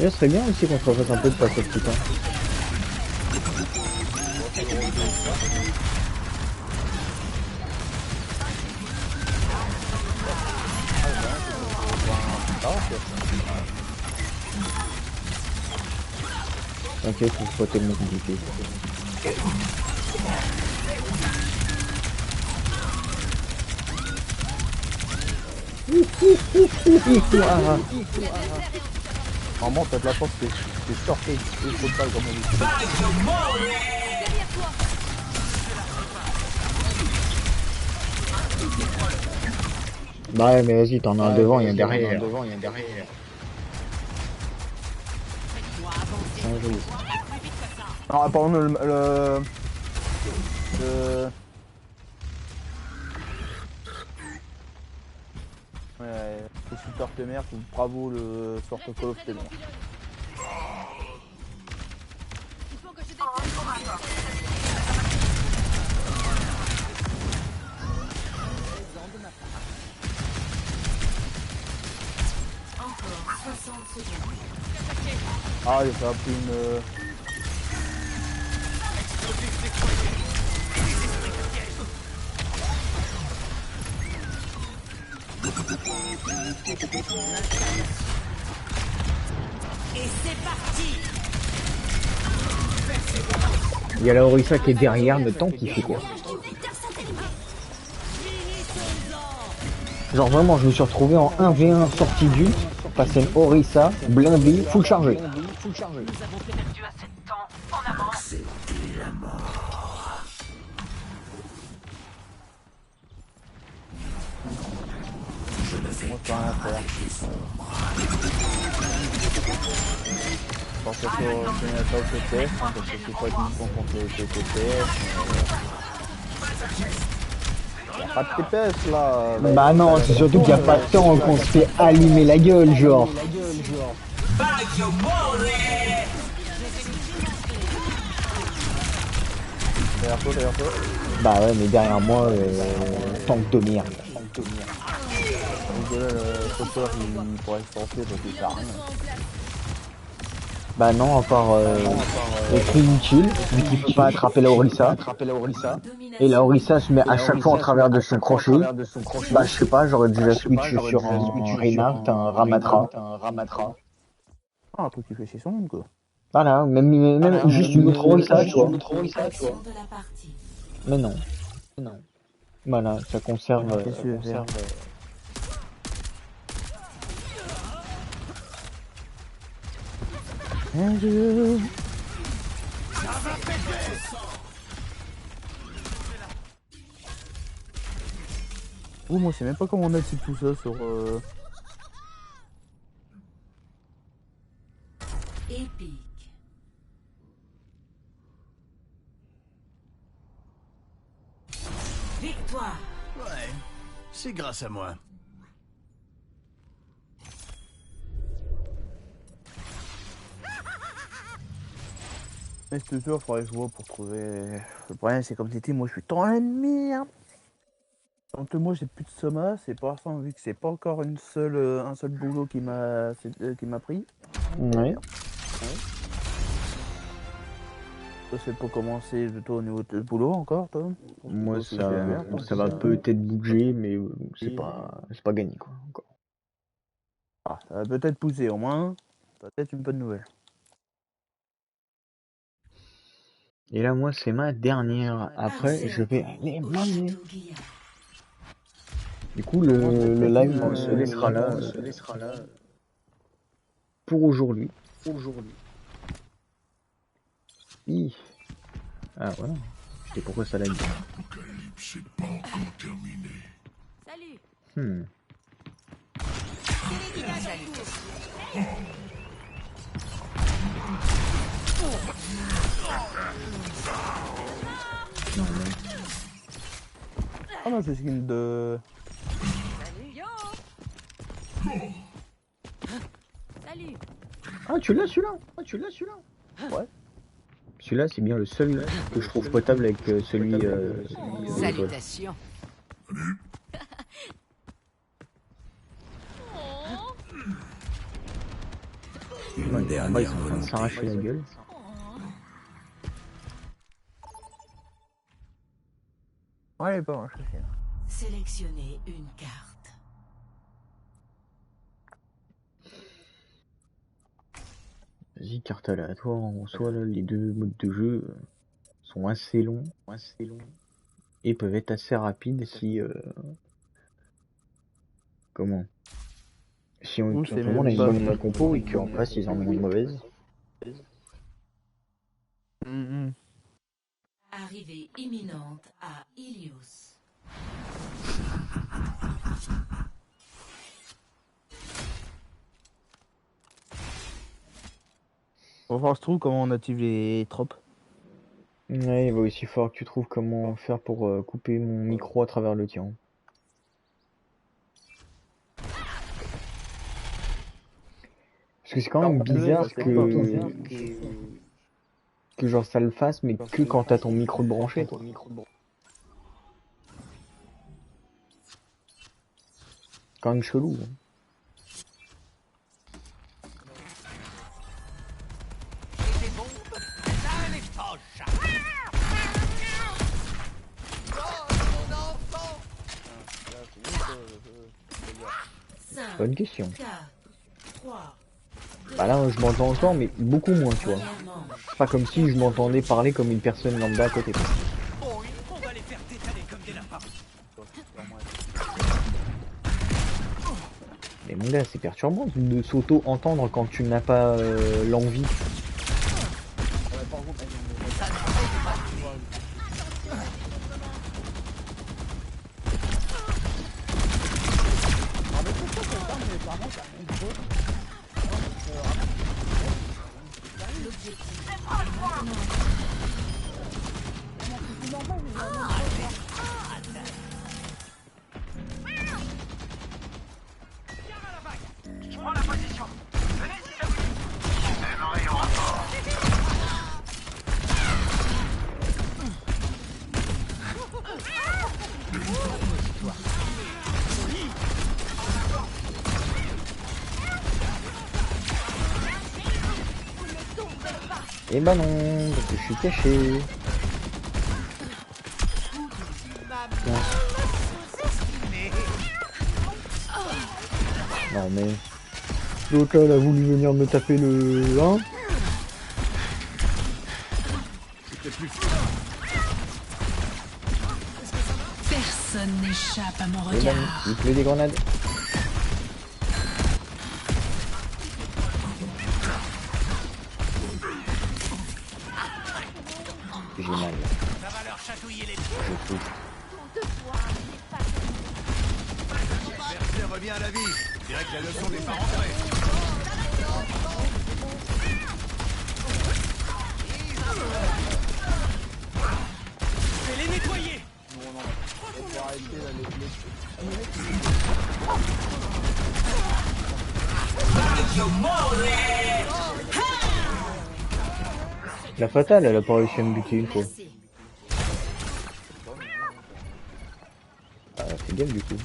Et ce serait bien aussi qu'on se refasse un peu de passer de temps. T'inquiète, c'est pas tellement compliqué. Normalement, t'as de la chance que t'es sorti. Il faut pas comme on dit. Bah ouais, mais vas-y, t'en as un devant, il y a un derrière. Ah, par contre, ouais, le super téméraire, bravo le sort Call of téméraire. Il faut que je détecte. Encore 60 secondes. Ah, ça a pris une... Et c'est parti. Il y a la Orisa qui est derrière, mais tant qu'il fait quoi. Genre vraiment, je me suis retrouvé en 1v1 sortie d'ult, passé une Orisa, blindé, full chargé. Nous avons perdu assez de temps. En avant. Accepter la mort. Je ne vais pas avec les ombres. Je pense qu'il faut finir ça au TTF, parce que c'est pas uniquement contre les TTF. Y'a pas de TPS là. Bah non, c'est surtout qu'il n'y a pas de temps qu'on se fait allumer la gueule, genre. Derrière toi. Bah ouais, mais derrière moi, tank de merde. Donc là, le sauteur il pourrait se lancer parce qu'il sert à rien. Bah non, encore écrit inutile, vu qu'il peut pas attraper la Orisa. Et la Orisa se met à chaque fois en travers de son crochet. Bah je sais pas, j'aurais dû la switch sur un Reinhardt, un Ramatra. Ah, un truc qui fait chez son monde quoi. Voilà, même juste une autre Orisa, tu vois. Mais non. Voilà, ça conserve... Oh, moi je sais même pas comment on a tout ça sur... Épique. Victoire. Ouais, c'est grâce à moi. Mais je te jure, faudrait que je vois pour trouver... Le problème c'est comme c'était, moi je suis dans la merde. Donc moi j'ai plus de soma, c'est pour l'instant vu que c'est pas encore un seul boulot qui m'a pris. Ouais. Toi c'est pour commencer plutôt au niveau de boulot encore toi? Moi ça va peut-être bouger, mais c'est pas gagné quoi. Encore. Ah, ça va peut-être pousser au moins, peut-être une bonne nouvelle. Et là moi c'est ma dernière, après je vais aller manger. Du coup le live se laissera là pour aujourd'hui. Ah voilà, c'est pourquoi ça l'a dit. L'apocalypse n'est pas encore terminé. Salut. Ah non, c'est skin de... Salut, yo. Salut. Ah, tu l'as celui-là. Ah, tu l'as celui-là. Ouais. Celui-là, c'est bien le seul que je trouve potable avec celui... Salutations. Ouais, ils sont en train de s'arracher la gueule. Ouais, il est pas mal, je sais. Sélectionnez une carte. Vas-y, carte aléatoire. En soi, là, les deux modes de jeu sont assez longs. Et peuvent être assez rapides si... Comment? Si on, c'est on a une même bonne compo et qu'en face ils en ont une mauvaise. Arrivée imminente à Ilios. On va voir se trouve comment on active les tropes. Ouais, il va aussi falloir que tu trouves comment faire pour couper mon micro à travers le tien. Parce que c'est quand même bizarre que genre ça le fasse, mais que quand t'as ton micro de branché, quoi. Quand même chelou. Hein. Bonne question. Bah là, je m'entends encore, mais beaucoup moins, tu vois. C'est pas comme si je m'entendais parler comme une personne lambda à côté. On va les faire détaler comme des lapins. Mais mon gars, c'est perturbant de s'auto-entendre quand tu n'as pas l'envie. Je prends la position. Venez si ça vous dit. Même oreille au rapport. Eh bah non, parce que je suis caché. Non mais... L'autre là, elle a voulu venir me taper le 1. Personne n'échappe à mon Et bah, regard. il pleut des grenades. J'ai mal. Ça va leur chatouiller les Je fous. Berger revient à la vie. Je dirais que la leçon n'est pas rentrée. Je vais les nettoyer. La fatale, elle a pas réussi à me buter une fois. Ah, fais gaffe du coup.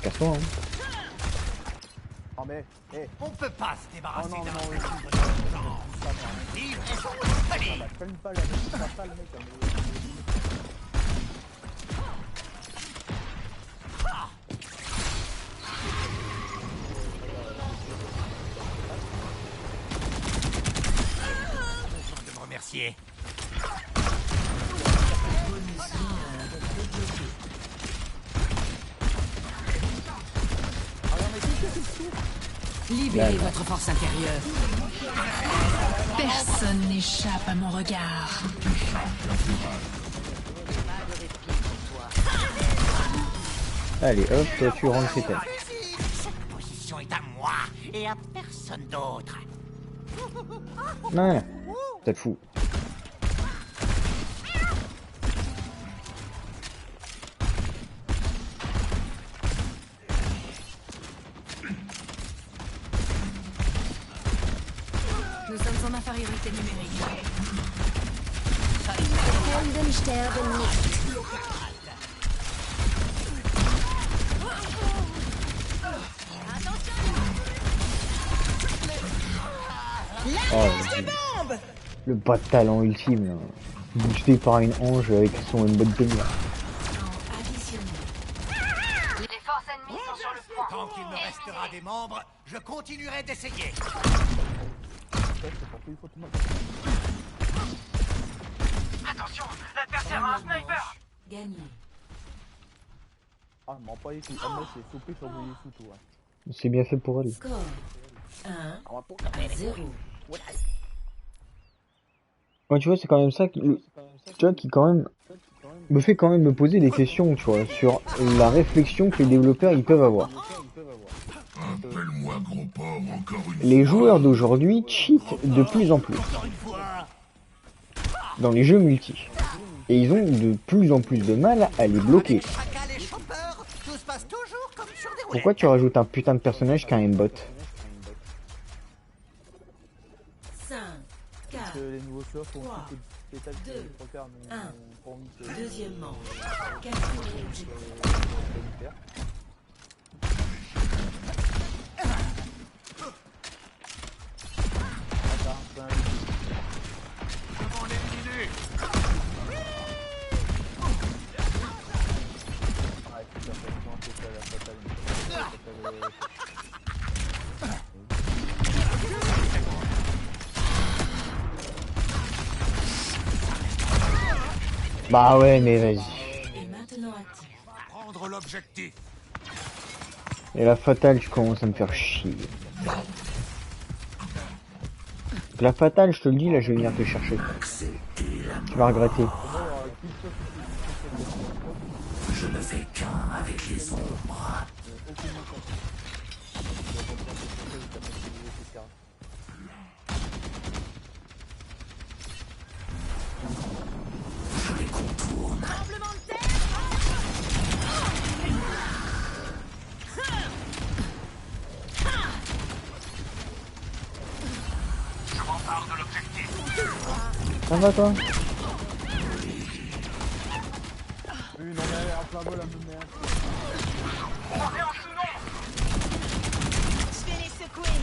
Casse-toi, hein. Ah mais, On peut pas se débarrasser d'un non, monstre de ce genre. Ils sont allez. calme pas le mec. De me remercier. Libérez votre force intérieure. Personne n'échappe à mon regard. Allez, hop, toi tu rentres chez toi. mission est à moi et à personne d'autre. Ouais, peut-être fou. Nous sommes en infériorité numérique. Helden sterben nicht. Oh, le bas de talent ultime, là. Boosté par une ange avec son mode de mire. Les forces ennemies sont sur le point. Tant qu'il me restera des membres, je continuerai d'essayer. Attention, l'adversaire a un sniper. Gagné. Ah, mais pas ici. Ah, mais c'est soupé sur le sous tout. C'est bien fait pour elle. Score 1 à 0. Ouais, tu vois, c'est quand même ça qui, tu vois, qui quand même me fait quand même me poser des questions, tu vois, sur la réflexion que les développeurs ils peuvent avoir. Appelle-moi gros porc encore une Les joueurs d'aujourd'hui cheatent de plus en plus dans les jeux multi. Et ils ont de plus en plus de mal à les bloquer. Pourquoi tu rajoutes un putain de personnage qu'un aimbot? 5, 4, Les nouveaux joueurs font 3, beaucoup de spectacles 2, trop tard, mais 1. pour envie de Deuxièmement, capturer l'objectif. faire. Comment l'éliminer? Ah, c'est ça, la fatale. Bah ouais, mais vas-y. Et maintenant actif. Prendre l'objectif. Et la fatale, je commence à me faire chier. La fatale, je te le dis, là, je vais venir te chercher. Tu vas regretter. Je ne fais qu'un avec les ombres. Je les contourne. Je m'empare de l'objectif. Ça va, toi? Oui, non, mais en plein vol, un peu de merde. On est en sous-nombre. Je vais les secouer.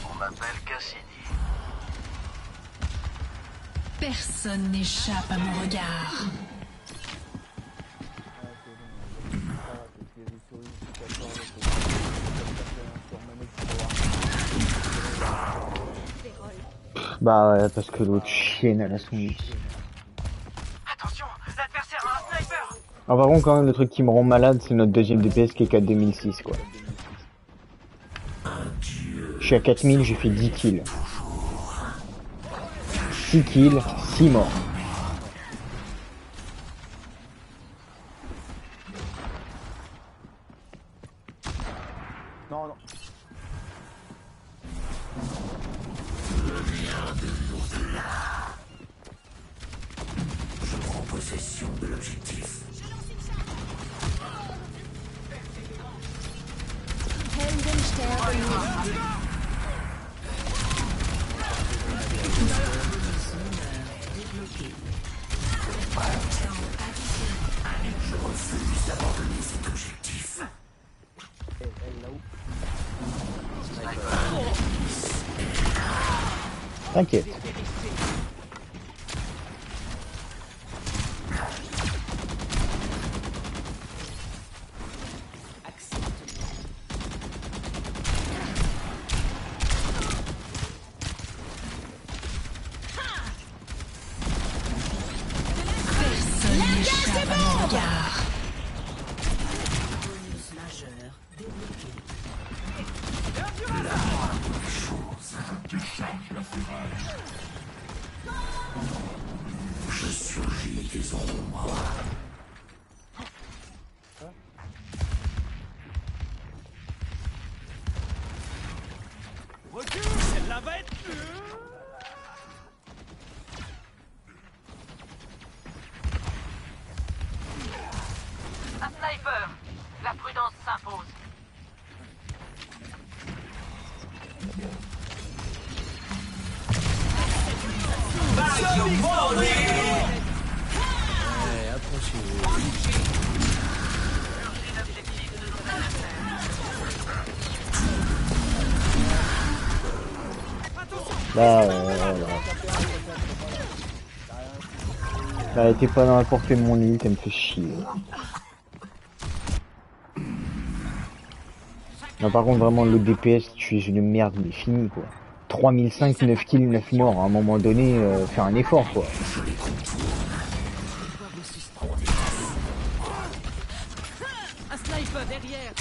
On m'appelle Cassidy. Personne n'échappe à mon regard. Bah ouais, parce que l'autre chienne, elle a son ulti. Attention, l'adversaire a un sniper. Ah, par contre, quand même, le truc qui me rend malade, c'est notre deuxième DPS qui est 4 2006, quoi. Je suis à 4000, j'ai fait 10 kills. 6 kills, 6 morts. Non, non. Je prends possession de l'objectif. Helden sterben nicht. Je refuse d'abandonner cet objectif. T'inquiète. Personne n'échappe à mon regard. Bonus majeur débloqué. Je surgis des ombres. sniper. La prudence s'impose. Là, t'es pas dans la portée de mon ult, elle me fait chier. Non, par contre, vraiment, le DPS, tu es une merde, mais fini, quoi. 3005, 9 kills, 9 morts, à un moment donné, faire un effort, quoi. Un sniper derrière.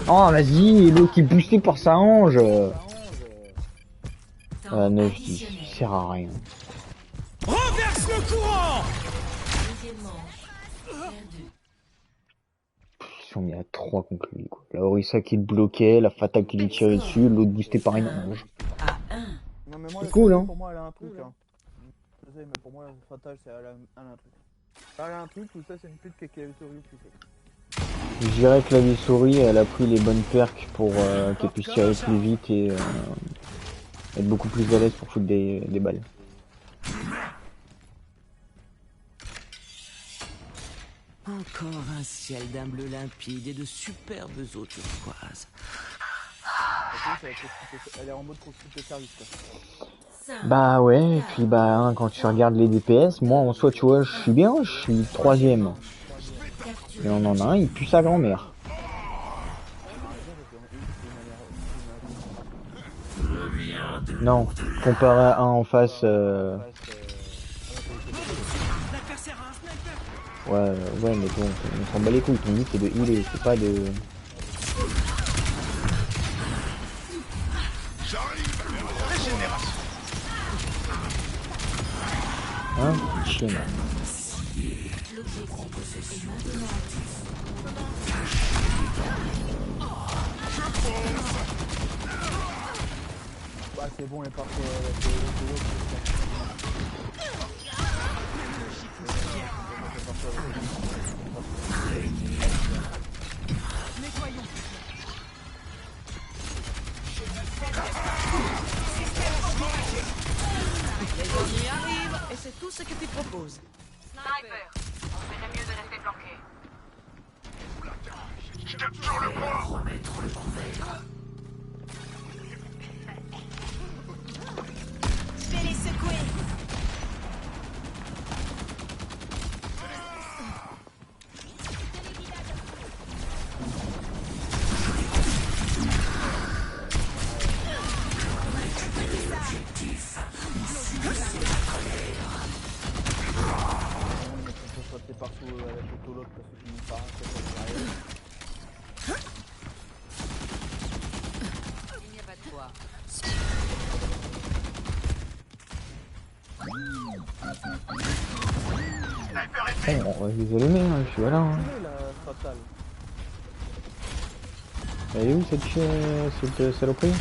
Oh, vas-y, l'autre qui est boosté par sa hange. 9, 10, ça sert à rien. Renverse le courant. Ils sont mis à 3 contre lui, quoi. La Orisa qui le bloquait, la Fatal qui lui tirait dessus, l'autre boosté par une hange. Non, mais moi, C'est cool, hein. Pour moi, elle a un truc, hein. Je sais, mais pour moi, la Fatal, c'est elle a un truc. Elle a un truc, ou ça, c'est une pute qui est souris plus fait. Je dirais que la Vissouris, elle a pris les bonnes perks pour qu'elle puisse tirer plus vite et être beaucoup plus à l'aise pour foutre des balles. Encore un ciel d'un bleu limpide et de superbes eaux turquoises. Elle est en mode construite de service, quoi. Bah ouais, et puis bah hein, quand tu regardes les DPS, moi en soi tu vois je suis bien, je suis 3ème. Et on en a un, il pue sa grand-mère. Non, comparé à un en face... Ouais, mais bon, on s'en bat les couilles, ton but c'est de healer, c'est pas de... Hein, chien. Bah c'est bon, elle part sur Nettoyons. Les ennemis arrivent et c'est tout ce que tu proposes. Sniper, on ferait mieux de rester planqué. Je capture le point. Remettre le couvert. Je vais les secouer. partout avec l'autre parce que tu n'y pas. Il n'y a pas de quoi. Oh, on va les allumer, hein, je suis là. Hein. Elle est où cette saloperie?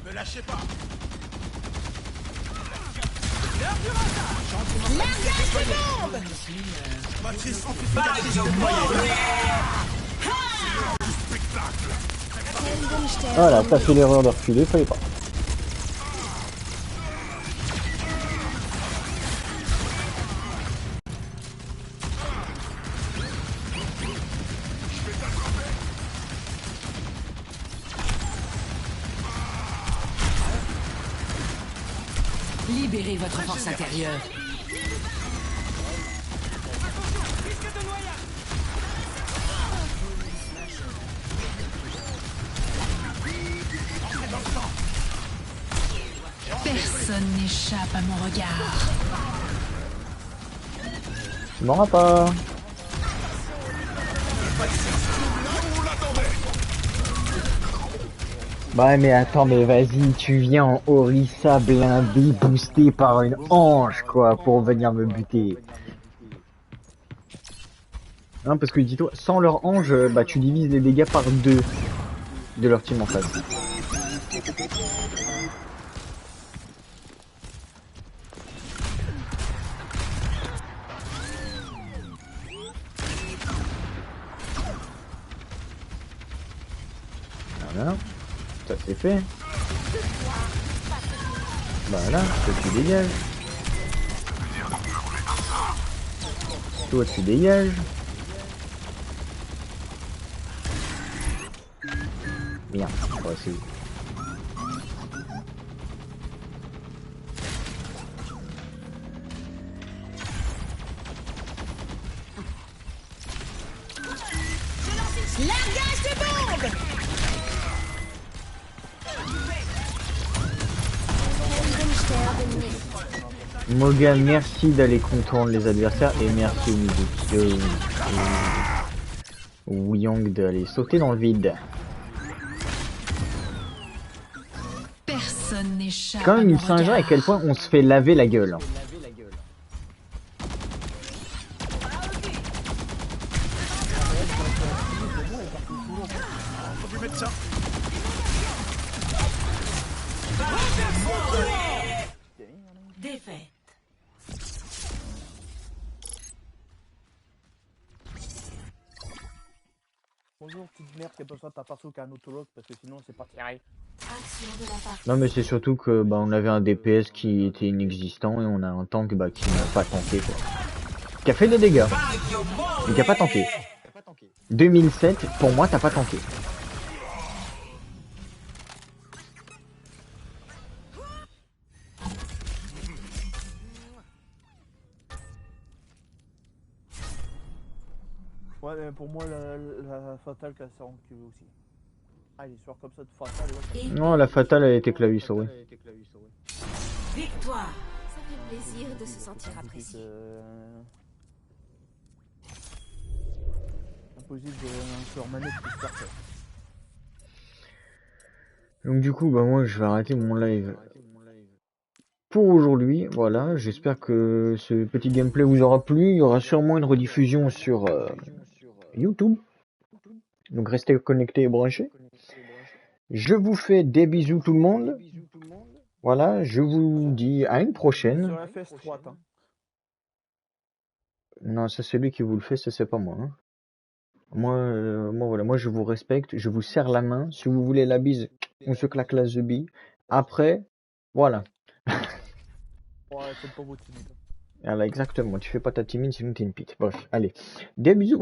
Ne lâchez pas. Matrice amplificatrice. Voilà, t'as fait l'erreur de reculer, fallait pas. Libérez votre force intérieure. Personne n'échappe à mon regard. Tu m'auras pas. Bah mais attends, mais vas-y, tu viens en Orisa blindé, boosté par une hanche, quoi, pour venir me buter. Hein, parce que dis-toi, sans leur ange, bah tu divises les dégâts par 2 de leur team en face. Voilà, ça c'est fait. Voilà, toi tu dégages. Toi tu dégages. Merde, ouais, c'est où? Largage de bombe! Moga, merci d'aller contourner les adversaires et merci au niveau Wuyong d'aller sauter dans le vide. Personne n'échappe. Quand même, il s'ingère à quel point on se fait laver la gueule. Faut lui mettre ça. Défaite. Bonjour, petite merde qui a besoin de ta perso qu'un autologue parce que sinon c'est pas tiré. Action de la partie. Non mais c'est surtout que bah, on avait un DPS qui était inexistant et on a un tank bah, qui n'a pas tanké quoi. Qui a fait des dégâts, mais qui a pas tanké. 2007, pour moi t'as pas tanké. Ouais, mais pour moi la fatale casse en cul aussi. Ah, les soirs comme ça de fatale. Ouais, Non, la fatale elle était clavisaurée. Victoire. Ça fait plaisir de se sentir apprécié. Impossible de sur manette plus parfait. Donc du coup bah moi je vais arrêter mon live pour aujourd'hui. Voilà, j'espère que ce petit gameplay vous aura plu. Il y aura sûrement une rediffusion sur YouTube. Donc restez connectés et branchés. Je vous fais des bisous tout le monde. Voilà, je vous dis à une prochaine. Sur la fesse droite. Hein. Non, ça c'est lui qui vous le fait, ça c'est pas moi. Hein. Moi voilà, moi je vous respecte, je vous serre la main. Si vous voulez la bise, on se claque la zebie. Après, voilà. Ouais, faites pas vos timides. Voilà, exactement. Tu fais pas ta timide sinon t'es une pite. Bref, allez. Des bisous.